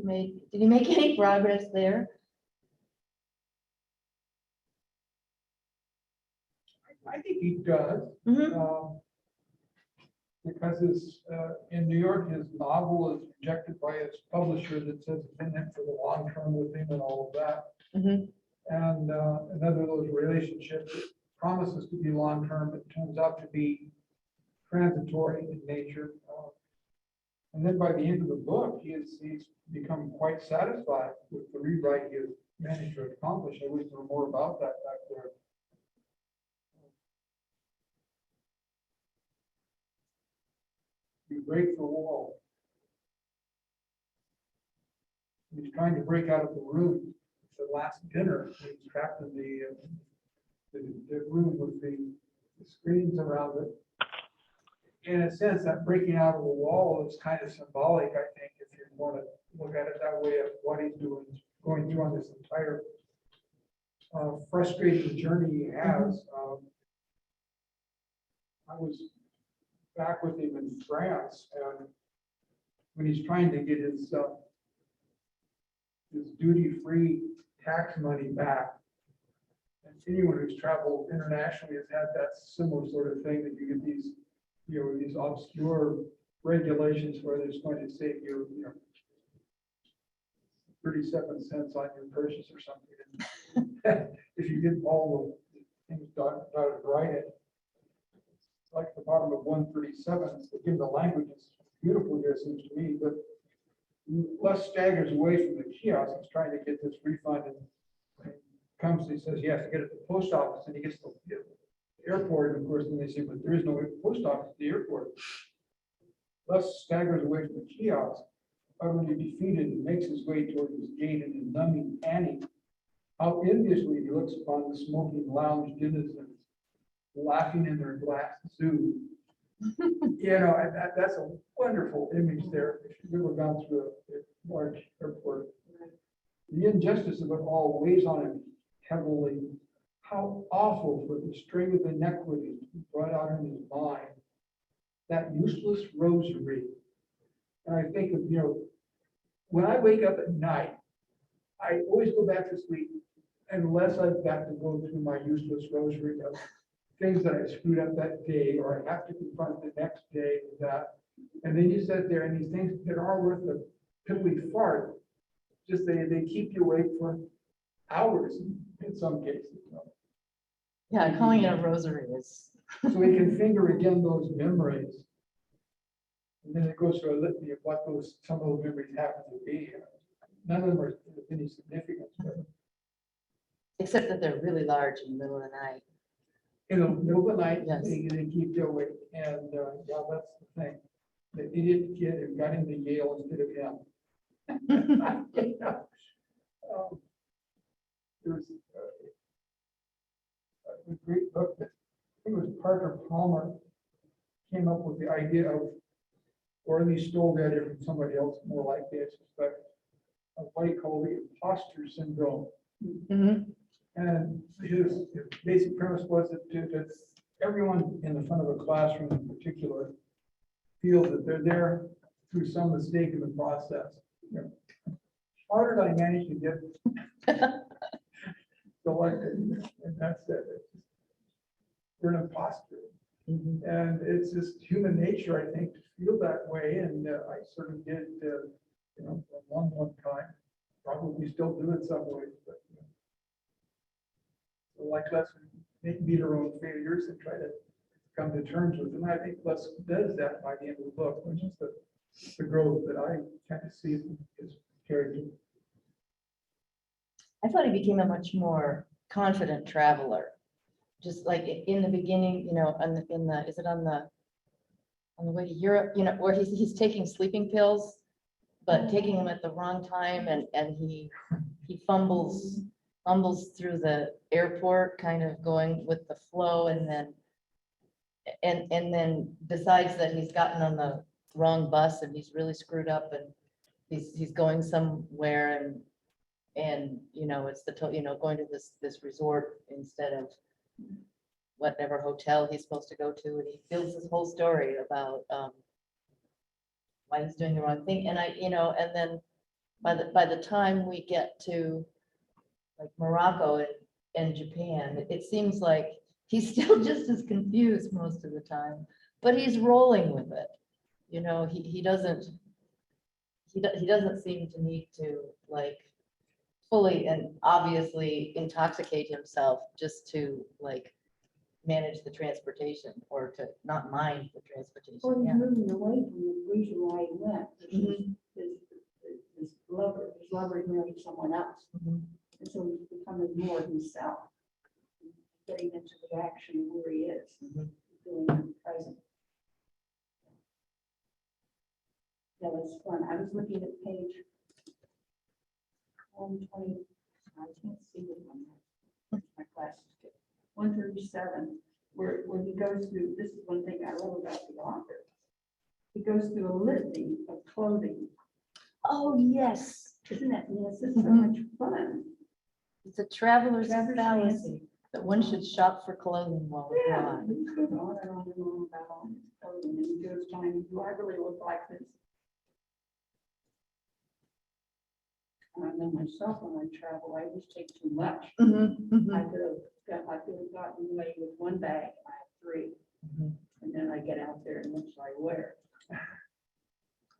he make any progress there? I think he does. Mhm. Because in New York, his novel is rejected by its publisher that says it's in it for the long term with him and all of that. Mhm. And another of those relationships that promises to be long term, but turns out to be transitory in nature. And then by the end of the book, he's become quite satisfied with the rewrite he has managed to accomplish. I wish there were more about that back there. You break the wall. He's trying to break out of the room. The last dinner, he's trapped in the room with the screens around it. In a sense, that breaking out of the wall is kind of symbolic, I think, if you want to look at it that way, of what he's doing, going through on this entire frustrating journey he has. I was back with him in France, and when he's trying to get his duty-free tax money back. And anyone who's traveled internationally has had that similar sort of thing, that you get these, these obscure regulations where there's going to save you, 37 cents on your purchase or something. And if you get all the things dotted right, it's like the bottom of 137. Again, the language is beautiful here, it seems to me, but Les staggers away from the kiosk. He's trying to get this refund, and comes, he says, he has to get it to the post office, and he gets to the airport, and of course, then they say, but there is no post office at the airport. Les staggers away from the kiosk, utterly defeated, and makes his way toward his gate in a numbing panic. How enviously he looks upon the smoking lounge denizens, laughing in their glass zoo. And that's a wonderful image there. If you've ever gone through a large airport, the injustice of it all weighs on him heavily. How awful for the string of inequity brought out in his mind, that useless rosary. And I think of, when I wake up at night, I always go back to sleep unless I've got to go through my useless rosary of things that I screwed up that day, or I have to confront the next day with that. And then you sit there, and these things that are worth a piddly fart, just they keep you awake for hours in some cases. Yeah, calling it a rosary is. So we can finger again those memories. And then it goes through a litany of what some of those memories happen to be. None of them are of any significance, but Except that they're really large in the middle of the night. in the middle of the night, Yes. they keep you awake. And yeah, that's the thing. The idiot kid who got into Yale instead of him. There's a great book that I think it was Parker Palmer came up with the idea of, or at least stole the idea from somebody else more likely, I suspect, of what he called the Imposter Syndrome. Mhm. And his basic premise was that everyone in the front of a classroom in particular feels that they're there through some mistake in the process. How did I manage to get selected? And that's it. We're an imposter. Mhm. And it's just human nature, I think, to feel that way. And I sort of did, for a long time. Probably still do in some ways, but so like Les, we meet our own failures and try to come to terms with them. I think Les does that by the end of the book, which is the growth that I kind of see in his character. I thought he became a much more confident traveler. Just like in the beginning, is it on the way to Europe, where he's taking sleeping pills, but taking them at the wrong time, and he fumbles through the airport, kind of going with the flow, and then decides that he's gotten on the wrong bus and he's really screwed up, and he's going somewhere, And, it's going to this resort instead of whatever hotel he's supposed to go to. And he builds this whole story about why he's doing the wrong thing. And and then by the time we get to like Morocco and Japan, it seems like he's still just as confused most of the time, but he's rolling with it. He doesn't seem to need to like fully and obviously intoxicate himself just to like manage the transportation or to not mind the transportation. Well, he's Yeah. moving away from the reason why he went, which is his lover. His lover married someone else. Mhm. And so he's becoming more himself, getting into the action of where he is, Mhm. doing in the present. Yeah, that's fun. I was looking at page 120, I can't see it on my glasses. 137, where he goes through, this is one thing I love about the author. He goes through a litany of clothing. Oh, yes. Isn't that, yes, it's so much fun. It's a traveler's Traveler's fallacy that one should shop for clothing while Yeah, abroad. he goes on and on and on about all this clothing, and he goes time, do I really look like this? And I know myself when I travel, I always take too much. I could have gotten away with one bag, I have 3, Mhm. and then I get out there and that's what I wear.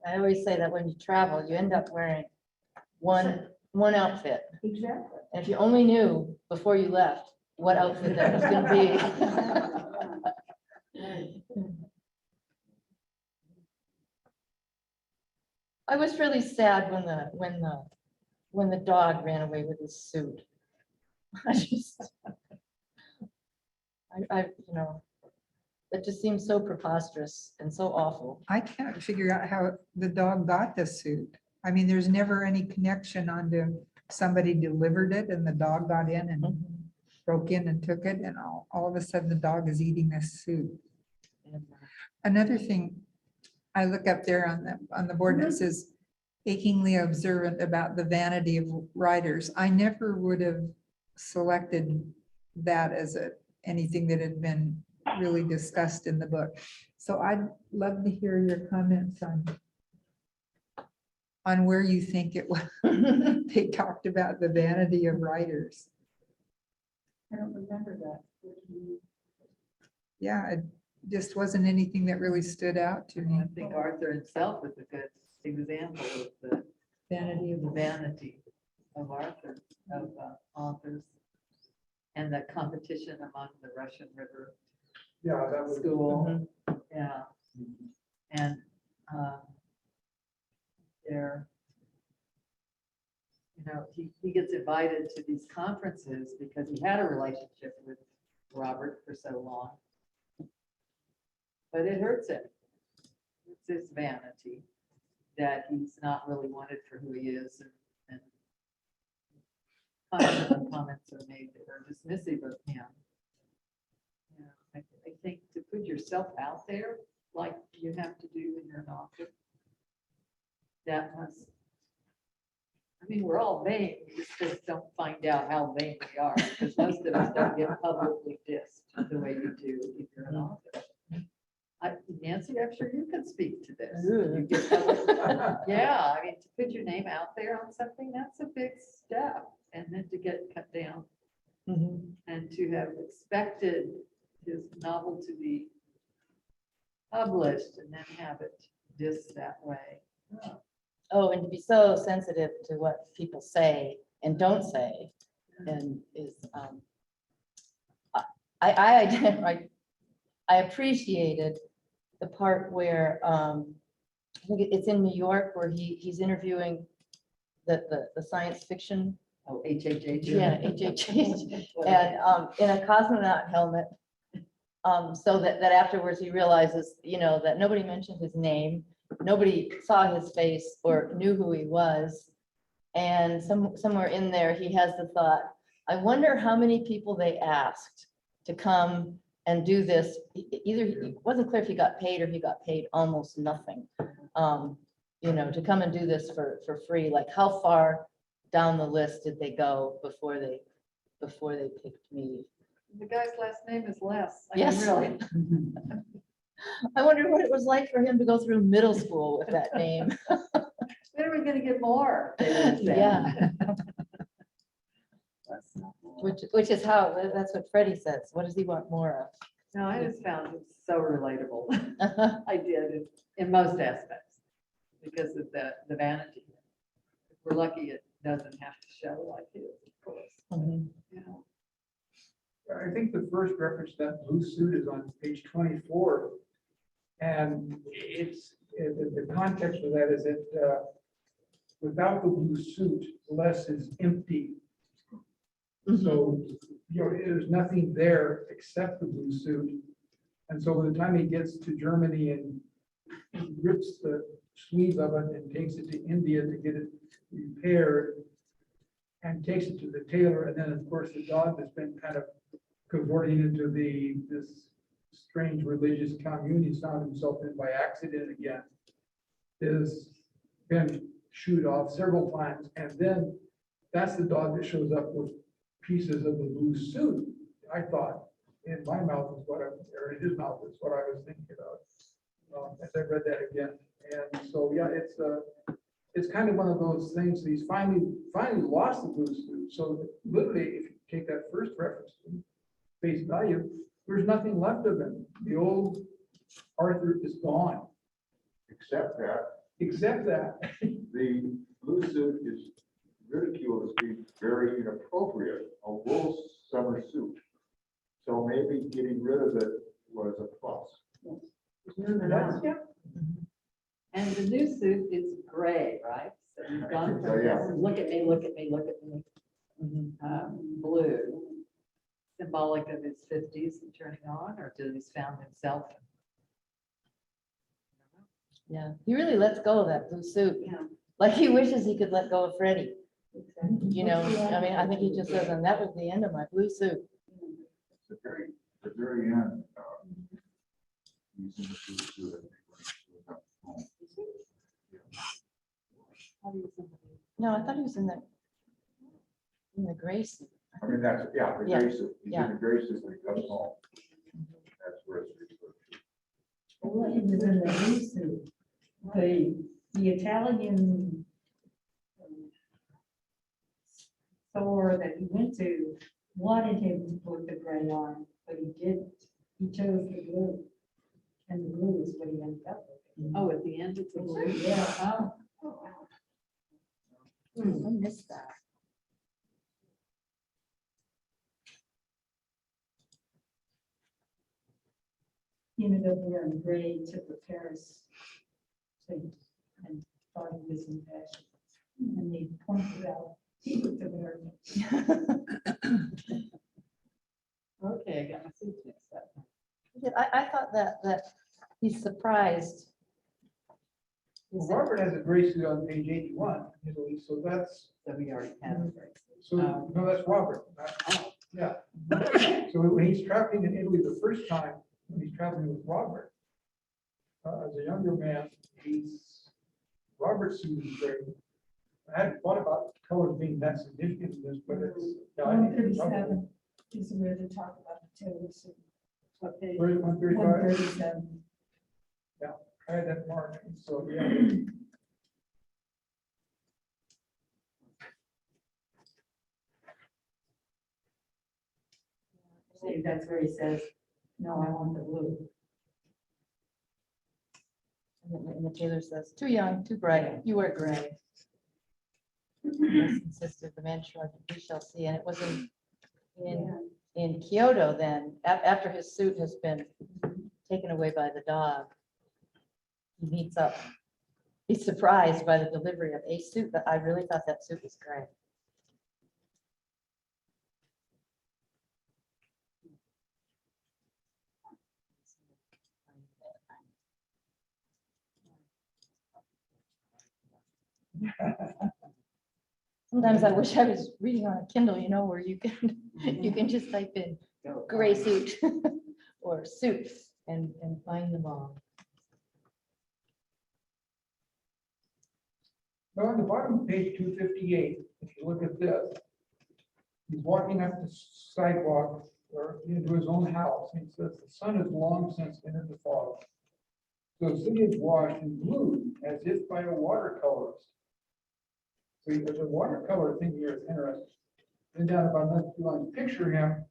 I always say that when you travel, you end up wearing one outfit. Exactly. And if you only knew before you left what outfit that was going to be. Right. I was really sad when the dog ran away with his suit. I just, it just seems so preposterous and so awful. I can't figure out how the dog got the suit. I mean, there's never any connection onto somebody delivered it and the dog got in and broke in and took it, and all of a sudden the dog is eating this suit. And, Another thing, I look up there on the board and it says achingly observant about the vanity of writers. I never would have selected that as anything that had been really discussed in the book. So I'd love to hear your comments on where you think it was. They talked about the vanity of writers. I don't remember that. Yeah, it just wasn't anything that really stood out to me. I think Arthur himself is a good example of the Vanity of the vanity of Arthur, of authors, and the competition among the Russian River Yeah, that was. School. Yeah. And there, he gets invited to these conferences because he had a relationship with Robert for so long. But it hurts him. It's his vanity that he's not really wanted for who he is, and comments are made that are dismissive of him. Yeah, I think to put yourself out there like you have to do when you're an author, that must, I mean, we're all vain, we just don't find out how vain we are, because most of us don't get publicly dissed the way you do if you're an author. Nancy, I'm sure you can speak to this. You get yeah, I mean, to put your name out there on something, that's a big step. And then to get cut down and to have expected his novel to be published and then have it dissed that way. Oh, and to be so sensitive to what people say and don't say, and is, I appreciated the part where, I think it's in New York, where he's interviewing the science fiction. Oh, HHH. Yeah, HHH, and in a cosmonaut helmet, so that afterwards he realizes, that nobody mentioned his name, nobody saw his face or knew who he was, and somewhere in there he has the thought, I wonder how many people they asked to come and do this. Either it wasn't clear if he got paid or he got paid almost nothing, to come and do this for free. Like how far down the list did they go before they picked me? The guy's last name is Les. I mean, Yes. Really. I wonder what it was like for him to go through middle school with that name. When are we gonna get more? they would say. Yeah. That's not more. Which is how, that's what Freddie says. What does he want more No, I just found it so relatable. of? I did in most aspects because of the vanity. If we're lucky, it doesn't have to show like his, of course. Mhm. You know. I think the first reference to that blue suit is on page 24. And the context of that is that without the blue suit, Les is empty. So, there's nothing there except the blue suit. And so by the time he gets to Germany and he rips the sleeve of it and takes it to India to get it repaired and takes it to the tailor, and then of course the dog has been kind of cavorting into this strange religious commune he's found himself in by accident again, has been shooed off several times, and then that's the dog that shows up with pieces of the blue suit. I thought in my mouth is what or in his mouth is what I was thinking about as I read that again. And so yeah, it's kind of one of those things. He's finally lost the blue suit. So literally, if you take that first reference to face value, there's nothing left of him. The old Arthur is gone, Except that the blue suit is ridiculed as being very inappropriate, a wool summer suit. So maybe getting rid of it was a plus. Moving on. And the new suit is gray, right? So you've gone So, from yeah. this, look at me, look at me, look at me, blue, symbolic of his 50s and turning on, or did he's found himself? Yeah, he really lets go of that blue suit. Yeah. Like he wishes he could let go of Freddie. Exactly. You know, I mean, I think he just says, and that was the end of my blue suit. At the very end, he's in the blue suit, I think, when he was up home. How do you think of it? No, I thought he was in the gray suit. I mean, that's, yeah, the Yeah, gray suit. He's yeah. in the gray suit when he comes home. That's where it's referred to. Well, he was in the blue suit. The Italian store that he went to wanted him to put the gray on, but he didn't. He chose the blue. And the blue is what he ended up with. Oh, at the end, it's a blue? Yeah. Oh. I missed that. He ended up wearing gray to the Paris thing and thought he was in fashion. And they pointed out he was American. Okay, I got my suit mixed up. I thought that he's surprised. Well, Robert has a gray suit on page 81, Italy, so that's, So we already have a gray suit. so, no, that's Robert. Yeah. So when he's traveling in Italy the first time, when he's traveling with Robert, as a younger man, Robert's suit is gray. I hadn't thought about colors being that significant in this, but it's. yeah, I think it's probably- 137 is where they talk about the tailor suit. Okay. Where is 135? 137. I had that mark, so yeah. See, that's where he says, no, I want the blue. And the tailor says, too young, too bright, you wear gray. Yes, insisted the man shrugged, we shall see. And it was in Kyoto then, after his suit has been taken away by the dog. He meets up. He's surprised by the delivery of a suit that I really thought that suit was gray. Sometimes I wish I was reading on a Kindle, you know, where you can just type in gray suit or suits and find them all. So on the bottom of page 258, if you look at this, he's walking up the sidewalk or into his own house. He says, the sun has long since entered the fog. So the city is washed in blue as if by a watercolorist. So there's a watercolor thing here is interesting. Then down about another 2 lines, picture him,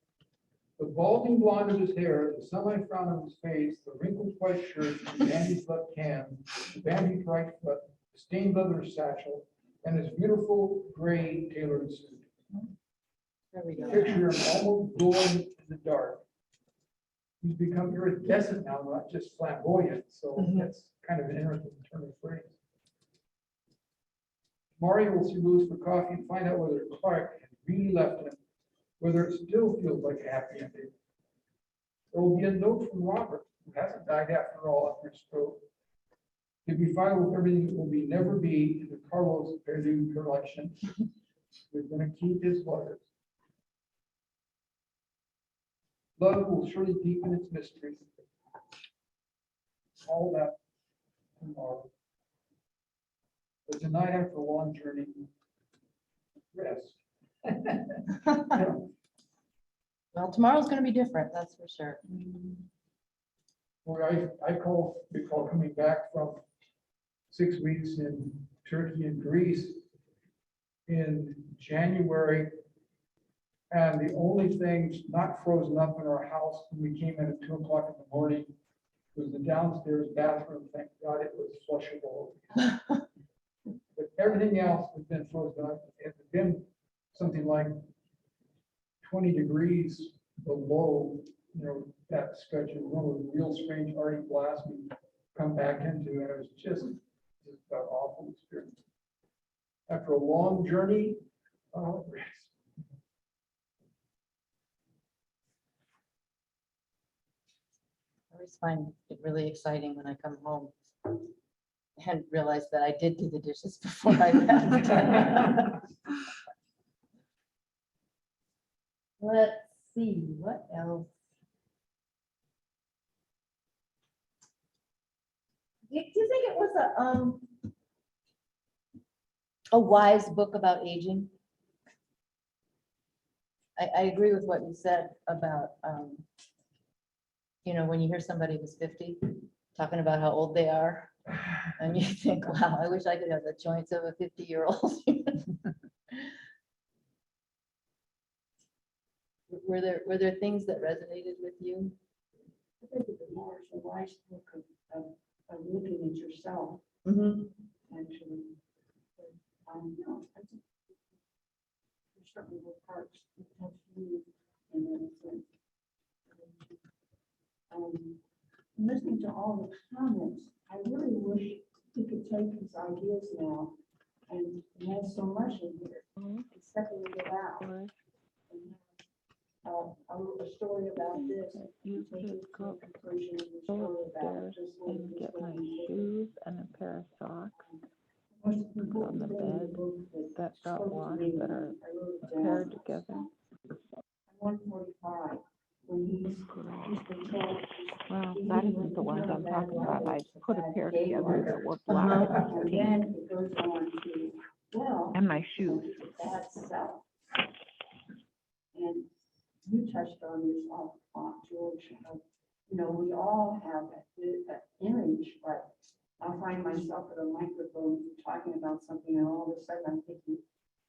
the balding blonde of his hair, the sunlight frown on his face, the wrinkled white shirt, the bandaged left hand, the bandaged right foot, the stained leather satchel, and his beautiful gray tailored suit. There we go. Picture him almost glowing in the dark. He's become iridescent now, not just flamboyant, so Mhm. that's kind of an interesting turn of phrase. Mario will see Lewis for coffee and find out whether Clark has really left him, whether it still feels like a happy ending. There will be a note from Robert, who hasn't died after all after his stroke. To be final with everything that will be never be in the Carlos Perdue collection. We're going to keep his letters. Love will surely deepen its mystery. All that tomorrow. But tonight, after a long journey, rest. Well, tomorrow's gonna be different, that's for sure. Where I recall coming back from 6 weeks in Turkey and Greece in January. And the only thing not frozen up in our house when we came in at 2 o'clock in the morning was the downstairs bathroom. Thank God it was flushable. But everything else has been frozen up. It's been something like 20 degrees below, that stretch of one of the real strange Arctic blasts we come back into, and it was just an awful experience. After a long journey, rest. I always find it really exciting when I come home and realize that I did do the dishes before I left. Let's see, what else? Do you think it was a wise book about aging? I agree with what you said about, when you hear somebody who's 50, talking about how old they are, and you think, wow, I wish I could have the joints of a 50-year-old. Were there things that resonated with you? I think it's a more a wise book of looking at yourself Mm-hmm. and to, I think there certainly were parts that touched me in that sense. Listening to all the comments, I really wish he could take his ideas now, and he has so much in here, stepping it out. And, I wrote a story about this. You take could it to go a conclusion of the go story about upstairs this way, and this get way, my this way. shoes and a pair of socks Most on important the thing in the bed book that got spoke to washed me, that are I wrote it down. paired together. 145, when he's been told. Well, he's that been isn't the ones I'm bad talking about. luck, I put a bad pair day together luck. that were black And pink, then it goes on to, well. and my shoes. Bad self. And you touched on this, George, we all have that image, but I'll find myself at a microphone talking about something, and all of a sudden I'm thinking,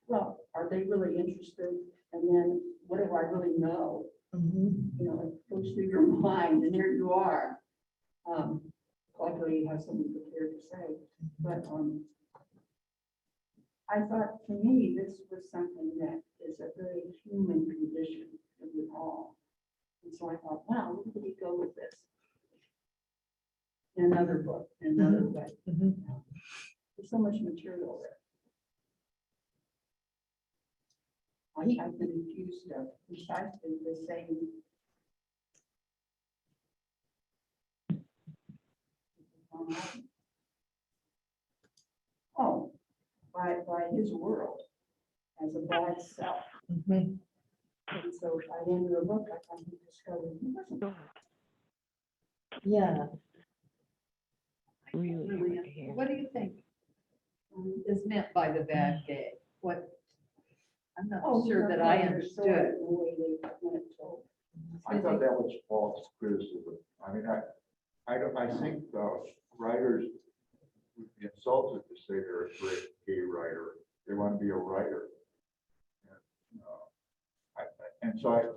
well, are they really interested? And then what do I really know? It goes through your mind, and there you are. Luckily, you have something prepared to say, but I thought, for me, this was something that is a very human condition of it all. And so I thought, wow, where could he go with this? In another book, in another way. There's so much material there. I've been accused of precisely the same. Oh, by his world as a bad self. And so by the end of the book, I thought he discovered he wasn't. Yeah. Really hard to hear. What do you think is meant by the bad gay? What I'm not Oh, sure that I understood. The way they want it told. I thought that was false criticism. I mean, I don't, I think writers would be insulted to say they're a great gay writer. They want to be a writer. And so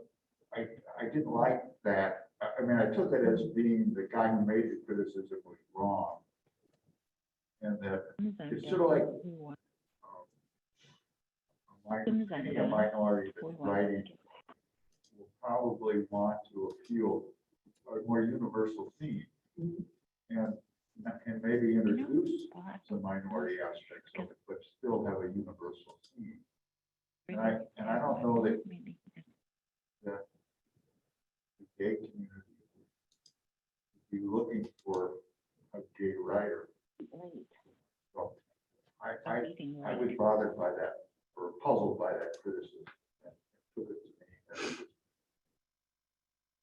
I didn't like that. I mean, I took it as being the guy who made the criticism was wrong. And that it's sort of like a minority that's writing will probably want to appeal a more universal theme and maybe introduce some minority aspects of it, but still have a universal theme. And I don't know that the gay community would be looking for a gay writer. So I was bothered by that, or puzzled by that criticism. And took it to me that it was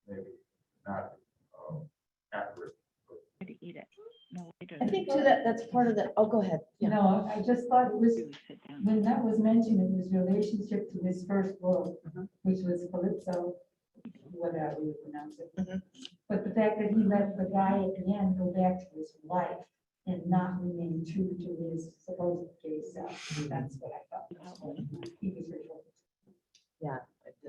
maybe not accurate. I think too that that's part of the, oh, go ahead. Yeah. No, I just thought it was, when that was mentioned, it was relationship to his first book, which was Calypso, whatever you pronounce it. But the fact that he let the guy at the end go back to his wife and not remain true to his supposed gay self, that's what I thought. He was referring to. Yeah,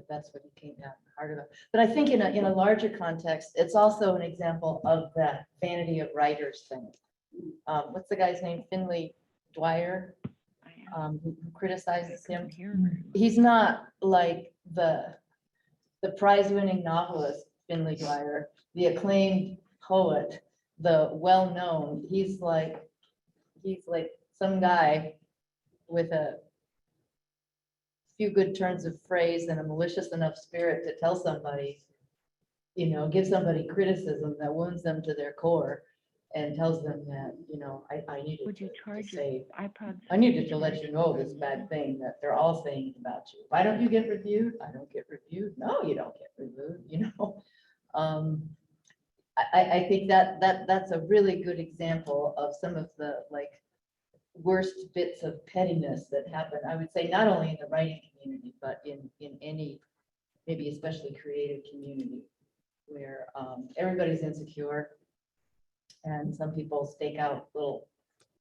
that's what he came down hard about. But I think in a larger context, it's also an example of that vanity of writers thing. What's the guy's name? Finley Dwyer, who criticizes him. He's not like the prize-winning novelist, Finley Dwyer, the acclaimed poet, the well-known. He's like some guy with a few good turns of phrase and a malicious enough spirit to tell somebody, give somebody criticism that wounds them to their core and tells them that, I needed to say, I needed to let you know this bad thing that they're all saying about you. Why don't you get reviewed? I don't get reviewed. No, you don't get reviewed, I think that's a really good example of some of the worst bits of pettiness that happen. I would say not only in the writing community, but in any, maybe especially creative community where everybody's insecure and some people stake out little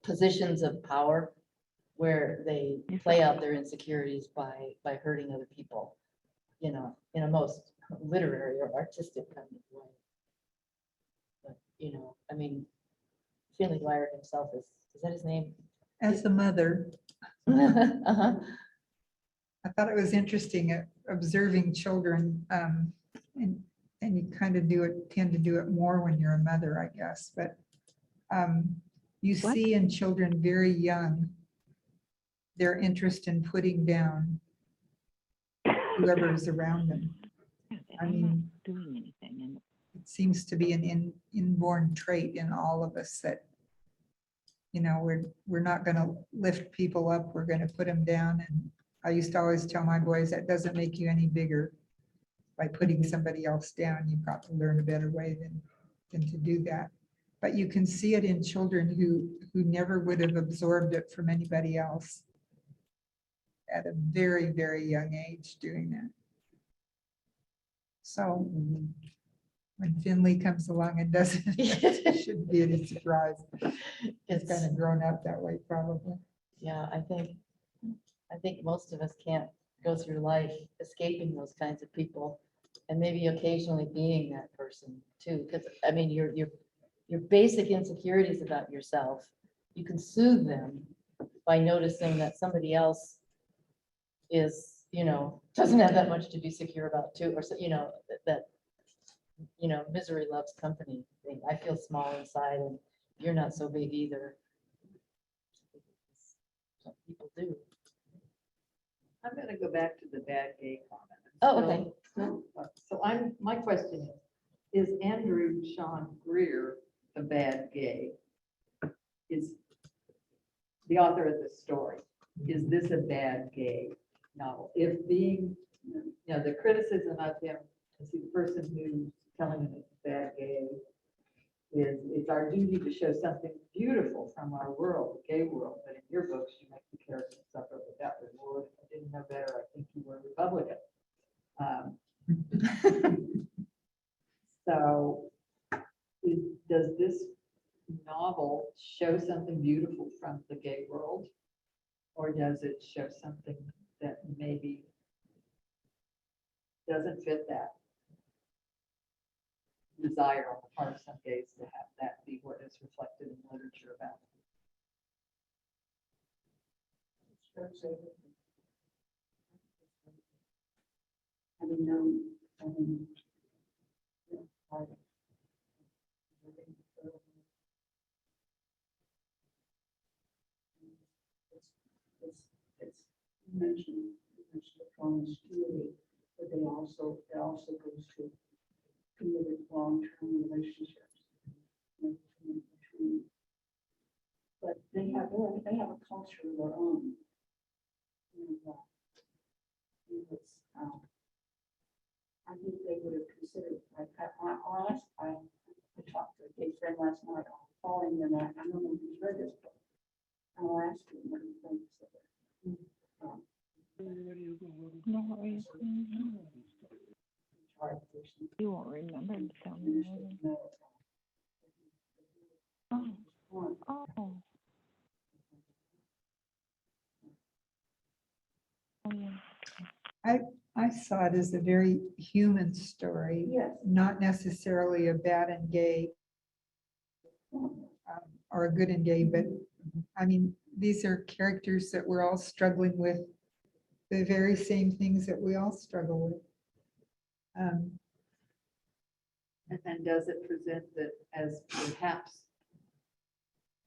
positions of power where they play out their insecurities by hurting other people, in a most literary or artistic kind of way. But, I mean, Finley Dwyer himself is that his name? As a mother, Uh-huh. I thought it was interesting observing children, and you kind of tend to do it more when you're a mother, I guess, but you see in children very young, their interest in putting down whoever is around them. I mean, it seems to be an inborn trait in all of us that, we're not going to lift people up, we're going to put them down. And I used to always tell my boys, that doesn't make you any bigger. By putting somebody else down, you probably learn a better way than to do that. But you can see it in children who never would have absorbed it from anybody else at a very, very young age doing that. So when Finley comes along and does it, it shouldn't be any surprise. It's kind of grown up that way, probably. Yeah, I think most of us can't go through life escaping those kinds of people, and maybe occasionally being that person too. Because I mean, your basic insecurities about yourself, you can soothe them by noticing that somebody else is, doesn't have that much to be secure about too, or that misery loves company thing. I feel small inside, and you're not so big either. Some people do. I'm going to go back to the bad gay comment. Oh, okay. So my question is Andrew Sean Greer the bad gay? Is the author of the story, is this a bad gay novel? If being, the criticism of him, is he the person who's telling him it's bad gay? is it's our duty to show something beautiful from our world, the gay world, but in your books, you make the characters suffer without reward. If I didn't know better, I think you were Republican. So does this novel show something beautiful from the gay world? Or does it show something that maybe doesn't fit that desire on the part of some gays to have that be what is reflected in literature about Having known, having, you know, part of- it's mentioned the promiscuity, but it also goes to committed long-term relationships. But they have a culture of their own. And it's, I think they would have considered, like, I talked to a gay friend last night, calling them, I don't know if he's read this book. I'll ask him what he thinks of it. No, you won't remember to tell me later. Oh, oh. Oh, yeah. I saw it as a very human story, Yes. not necessarily a bad and gay or a good and gay, but I mean, these are characters that we're all struggling with the very same things that we all struggle with. And then does it present that as perhaps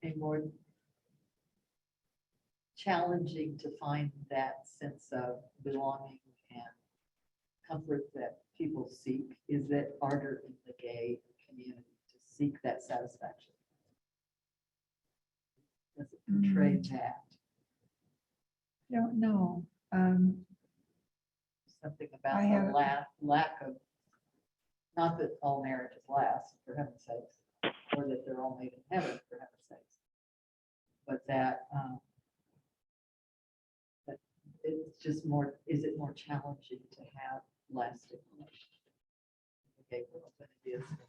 a more challenging to find that sense of belonging and comfort that people seek? Is it harder in the gay community to seek that satisfaction? Does it portray that? I don't know. Something about I have- the lack of, not that all marriages last, for heaven's sakes, or that they're all made in heaven, for heaven's sakes, but that that it's just more, is it more challenging to have lasting relationships in the gay world than it is in the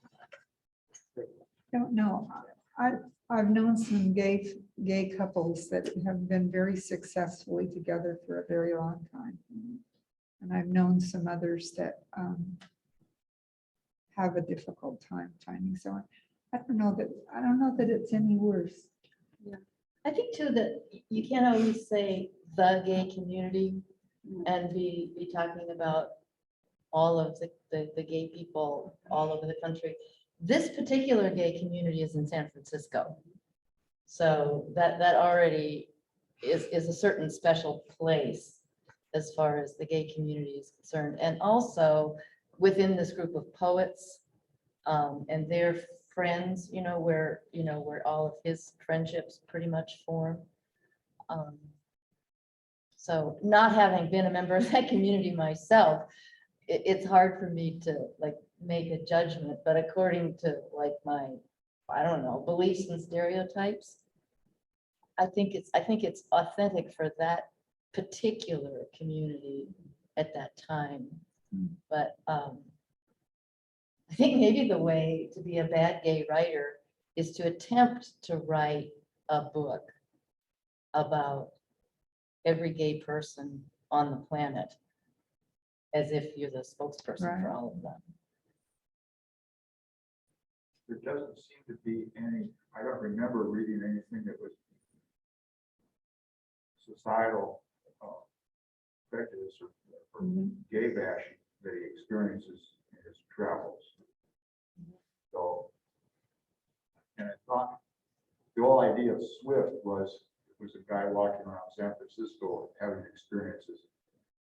straight world? Don't know. I've known some gay couples that have been very successfully together for a very long time. And I've known some others that have a difficult time finding someone. I don't know that it's any worse. I think too that you can't always say the gay community and be talking about all of the gay people all over the country. This particular gay community is in San Francisco. So that already is a certain special place as far as the gay community is concerned. And also within this group of poets and their friends, where all of his friendships pretty much form. So not having been a member of that community myself, it's hard for me to make a judgment, but according to my, I don't know, beliefs and stereotypes, I think it's authentic for that particular community at that time. But I think maybe the way to be a bad gay writer is to attempt to write a book about every gay person on the planet as if you're the spokesperson for all of them. There doesn't seem to be any, I don't remember reading anything that was societal prejudice or gay bashing that he experiences in his travels. So, and I thought the whole idea of Swift was a guy walking around San Francisco having experiences,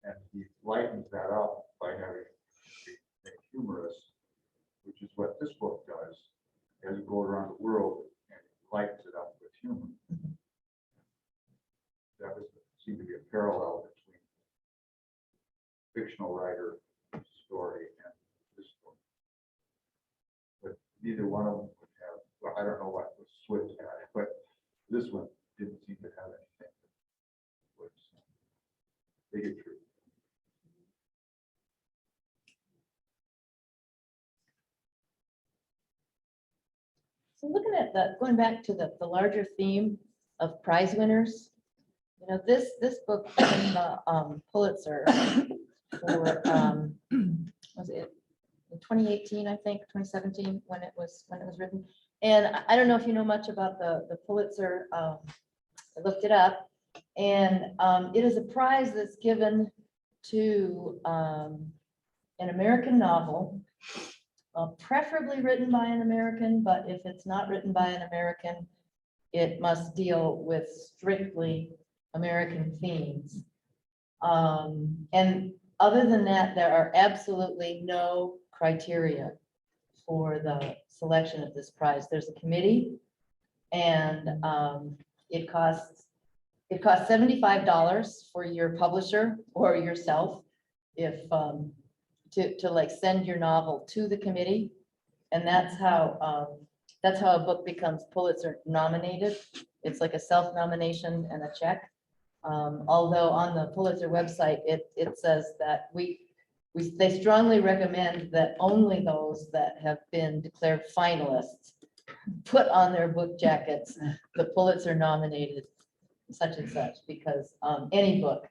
and he lightens that up by having a humorous, which is what this book does, as you go around the world and lightens it up with humor. That seemed to be a parallel between fictional writer story and this story. But neither one of them would have but I don't know what was Swift had it, but this one didn't seem to have anything. Was bigotry. So looking at that, going back to the larger theme of prize winners, you know, this book in the Pulitzer for, was it 2018, I think, 2017, when it was written. And I don't know if you know much about the Pulitzer. I looked it up, and it is a prize that's given to an American novel, preferably written by an American, but if it's not written by an American, it must deal with strictly American themes. And other than that, there are absolutely no criteria for the selection of this prize. There's a committee, and it costs $75 for your publisher or yourself if to like send your novel to the committee, and that's how a book becomes Pulitzer nominated. It's like a self-nomination and a check. Although on the Pulitzer website, it says that they strongly recommend that only those that have been declared finalists put on their book jackets the Pulitzer nominated such and such, because any book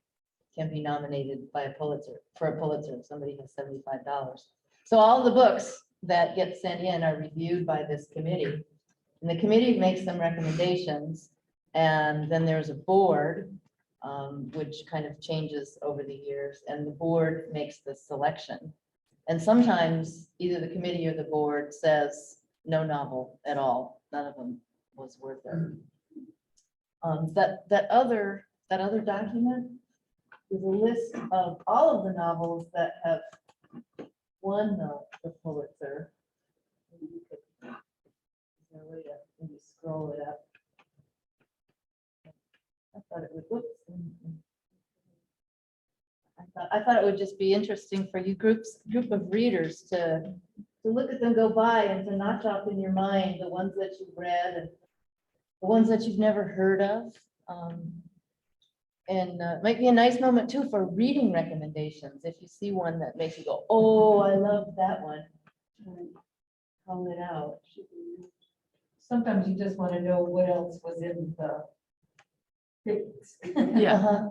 can be nominated by a Pulitzer for a Pulitzer if somebody has $75. So all the books that get sent in are reviewed by this committee, and the committee makes some recommendations, and then there's a board which kind of changes over the years, and the board makes the selection. And sometimes either the committee or the board says no novel at all, none of them was worth it. That other document is a list of all of the novels that have won the Pulitzer. Is there a way to maybe scroll it up? I thought it would, whoops. I thought it would just be interesting for you group of readers to look at them go by and to notch off in your mind the ones that you've read and the ones that you've never heard of. And might be a nice moment too for reading recommendations. If you see one that makes you go, oh, I love that one, call it out. Sometimes you just want to know what else was in the things. Yeah.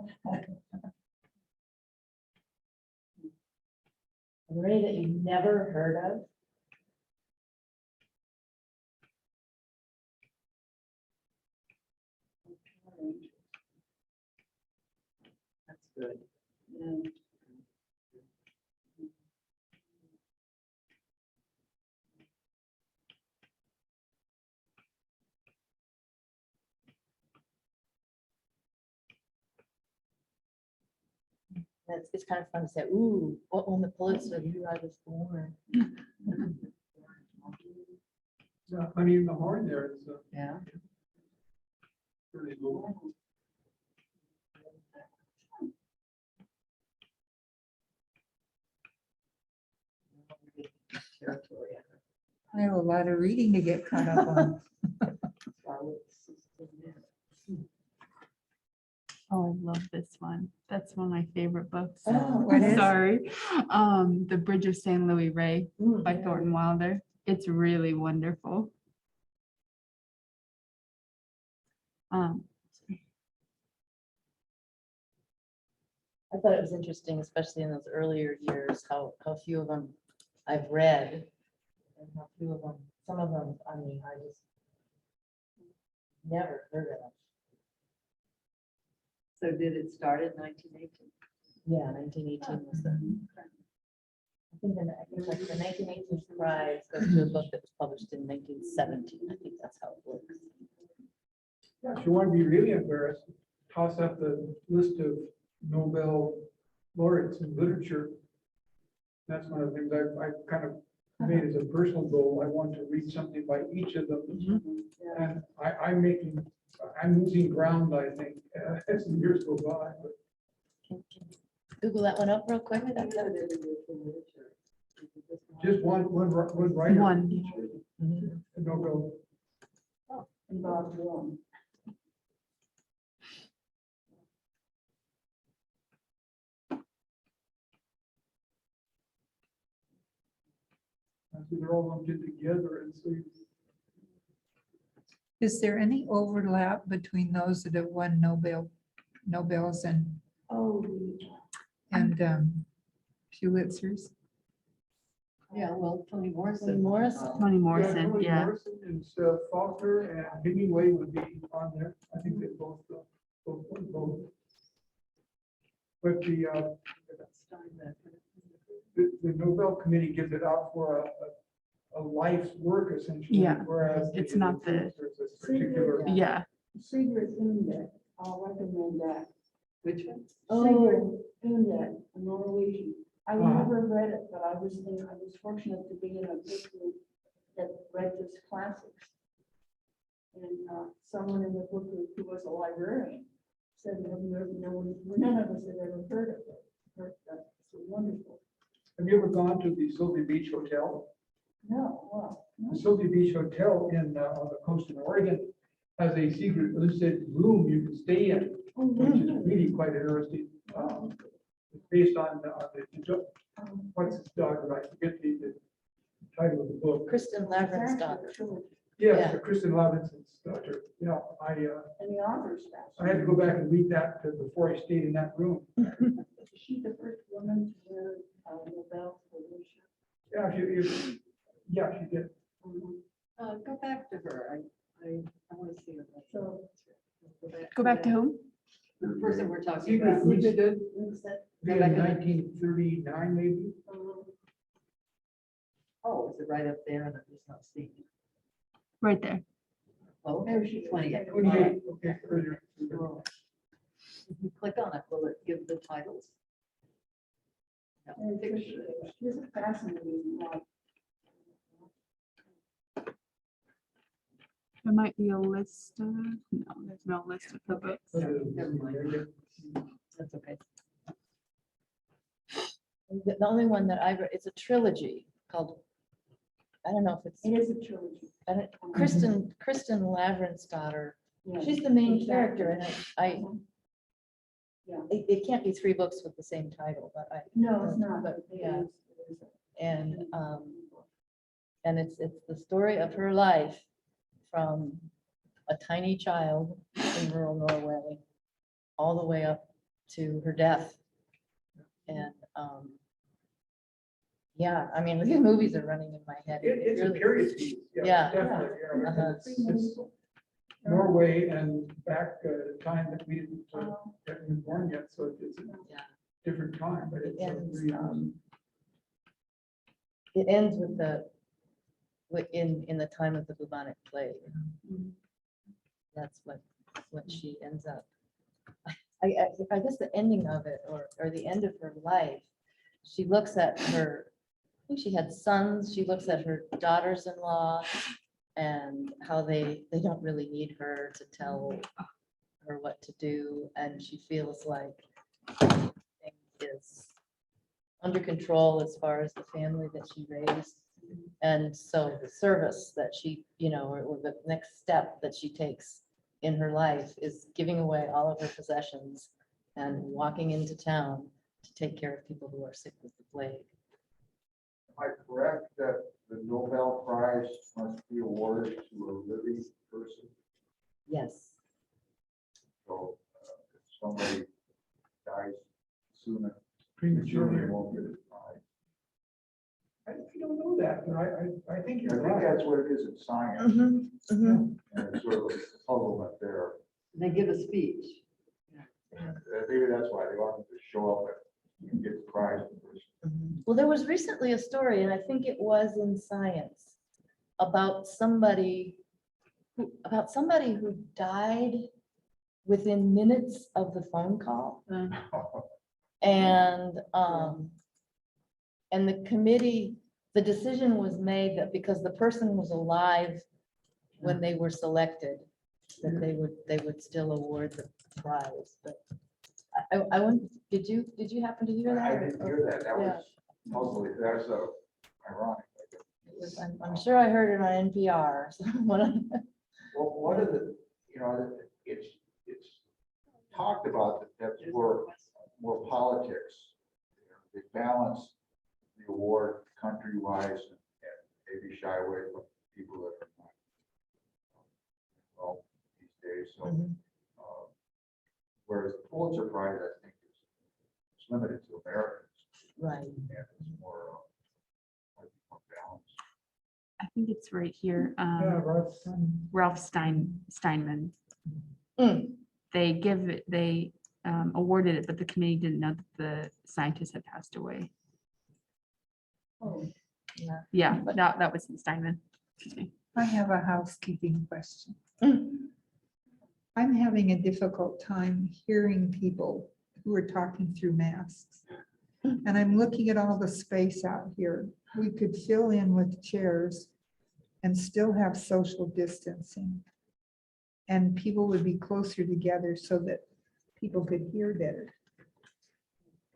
Are there any that you've never heard of? That's good. It's kind of fun to say, ooh, what won the Pulitzer? Here I was born. Honey in the Horn there is Yeah. pretty cool. I have a lot of reading to get caught up on. Oh, I love this one. That's one of my favorite books. Oh, What is? Sorry. The Bridge of San Luis Rey by yeah. Thornton Wilder. It's really wonderful. I thought it was interesting, especially in those earlier years, how few of them I've read. And how few of them, some of them, I mean, I just never heard of them. So did it start in 1918? Yeah, 1918 was the. I think like the 1918 prize goes to a book that was published in 1917. I think that's how it works. Yeah, if you want to be really embarrassed, toss up the list of Nobel laureates in literature. That's one of the things I've kind of made as a personal goal. I want to read something by each of them. And I'm losing ground, I think, as the years go by. But Can Google that one up real quick. just one writer. One. Nobel. involved one. So they're all lumped in together, and so Is there any overlap between those that have won Nobels Oh, and Pulitzers? Yeah, well, Toni Morrison. Toni Morrison. Toni Morrison, Toni yeah. Morrison and Faulkner and Hemingway would be on there. I think they both. But the Nobel Committee gives it out for a life's work essentially. Yeah, Whereas it's not the- there's a particular. Yeah, Secret Index, I'll recommend that. Which one? Secret Index, a Norwegian. I Uh-huh. never read it, but I was fortunate to be in a book group that read this classics. And someone in the book group who was a librarian said, none of us had ever heard of it. But that's wonderful. Have you ever gone to the Sylvia Beach Hotel? No, wow. no. The Sylvia Beach Hotel on the coast of Oregon has a secret illuminated room you can stay in, Oh, which is really? really quite interesting. It's based on what's his daughter, I forget the title of the book. Kristen It's Lavren's actually daughter. a trilogy. Yes, Yeah. Kristen Levinson's daughter. Yeah, And the author's I had to go back and read that before I stayed in that room. Is she the first woman to win a Nobel for literature? Yeah, she did. Go back to her. I want to see her. So, go back to whom? The person we're talking Secret about. Winstead, Winstead, Go back in to- 1939 maybe. Oh, is it right up there and I'm just not seeing it? Right there. Oh, There she is. 28. 28, okay, further. If you click on it, will it give the titles? No, and picture. she's a fascinating life. There might be a list of, no, there's no list of the books. Never mind. That's okay. The only one that I've read, it's a trilogy called, I don't know if it's, It is a trilogy. and Kristen Lavren's daughter. Yeah. She's the main Exactly. character and I, Yeah. it can't be three books with the same title, but No, it's not. But, It yeah. is- it is a- and it's the story of her life from a tiny child in rural Norway all the way up to her death. And, yeah, I mean, these movies are running in my head. It It's a really- period piece. Yeah. Definitely. Yeah, Uh-huh. it's Norway and back time that we didn't get born yet, so it's a Yeah. different time, but It it's. ends, really- It ends with in the time of the bubonic plague. That's what she ends up. I guess the ending of it, or the end of her life, she looks at her, I think she had sons, she looks at her daughters-in-law and how they don't really need her to tell her what to do, and she feels like everything is under control as far as the family that she raised. And so the service that she, or the next step that she takes in her life is giving away all of her possessions and walking into town to take care of people who are sick with the plague. Am I correct that the Nobel Prize must be awarded to a living person? Yes. So if somebody dies sooner, Prematurely. they won't get a prize. I don't know that, but I think I you're think right. that's what it is in science, and it's sort of a puzzlement there. They give a speech. Maybe that's why they want to show up and get the prize first. Well, there was recently a story, and I think it was in Science, about somebody who died within minutes of the phone call. And the committee, the decision was made that because the person was alive when they were selected, that they would still award the prize. But I wouldn't, did you happen to hear that? I didn't hear that. That Yeah. was puzzling. That was ironic. I'm sure I heard it on NPR. So when I- Well, one of the, it's talked about that that's more politics. They balance the award country-wise and maybe shy away from people that are not well these days. So, whereas the Pulitzer Prize, I think, is limited to Americans. Right. And it's more balanced. I think it's right here. Yeah, that's, Ralph Steinman. Mm. They awarded it, but the committee didn't know that the scientist had passed away. Oh, yeah. Yeah, but that was Steinman. Excuse me. I have a housekeeping question. Mm. I'm having a difficult time hearing people who are talking through masks. And I'm looking at all the space out here. We could fill in with chairs and still have social distancing. And people would be closer together so that people could hear better.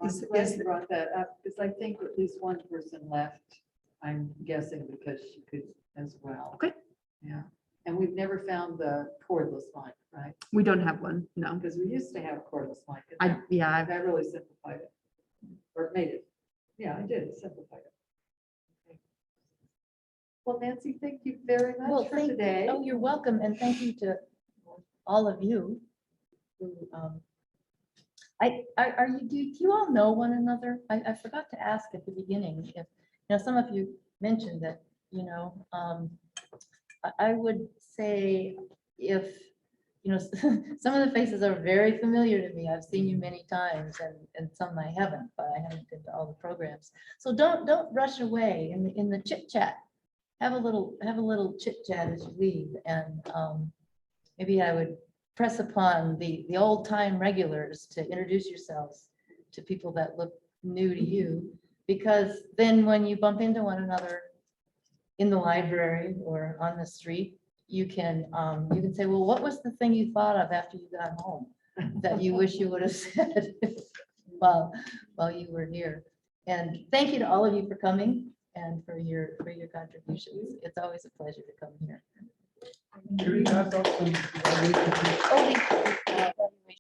I'm Is- glad is- you brought that up, because I think at least one person left, I'm guessing because she could as well. Okay. Yeah, and we've never found the cordless mic, right? We don't have one, no. Because we used to have a cordless mic. and Yeah, that really simplified it, or made it. Yeah, I did, it simplified it. Okay. Well, Nancy, thank you very Well, much for thank, today. oh, you're welcome, and thank you to all of you. Who, do you all know one another? I forgot to ask at the beginning if, some of you mentioned that, I would say if, some of the faces are very familiar to me. I've seen you many times and some I haven't, but I haven't been to all the programs. So don't rush away in the chit chat. Have a little chit chat as you leave, and maybe I would press upon the old time regulars to introduce yourselves to people that look new to you, because then when you bump into one another in the library or on the street, you can say, well, what was the thing you thought of after you got home that you wish you would have said while you were here? And thank you to all of you for coming and for your contributions. It's always a pleasure to come here. Can we pass out some? Oh,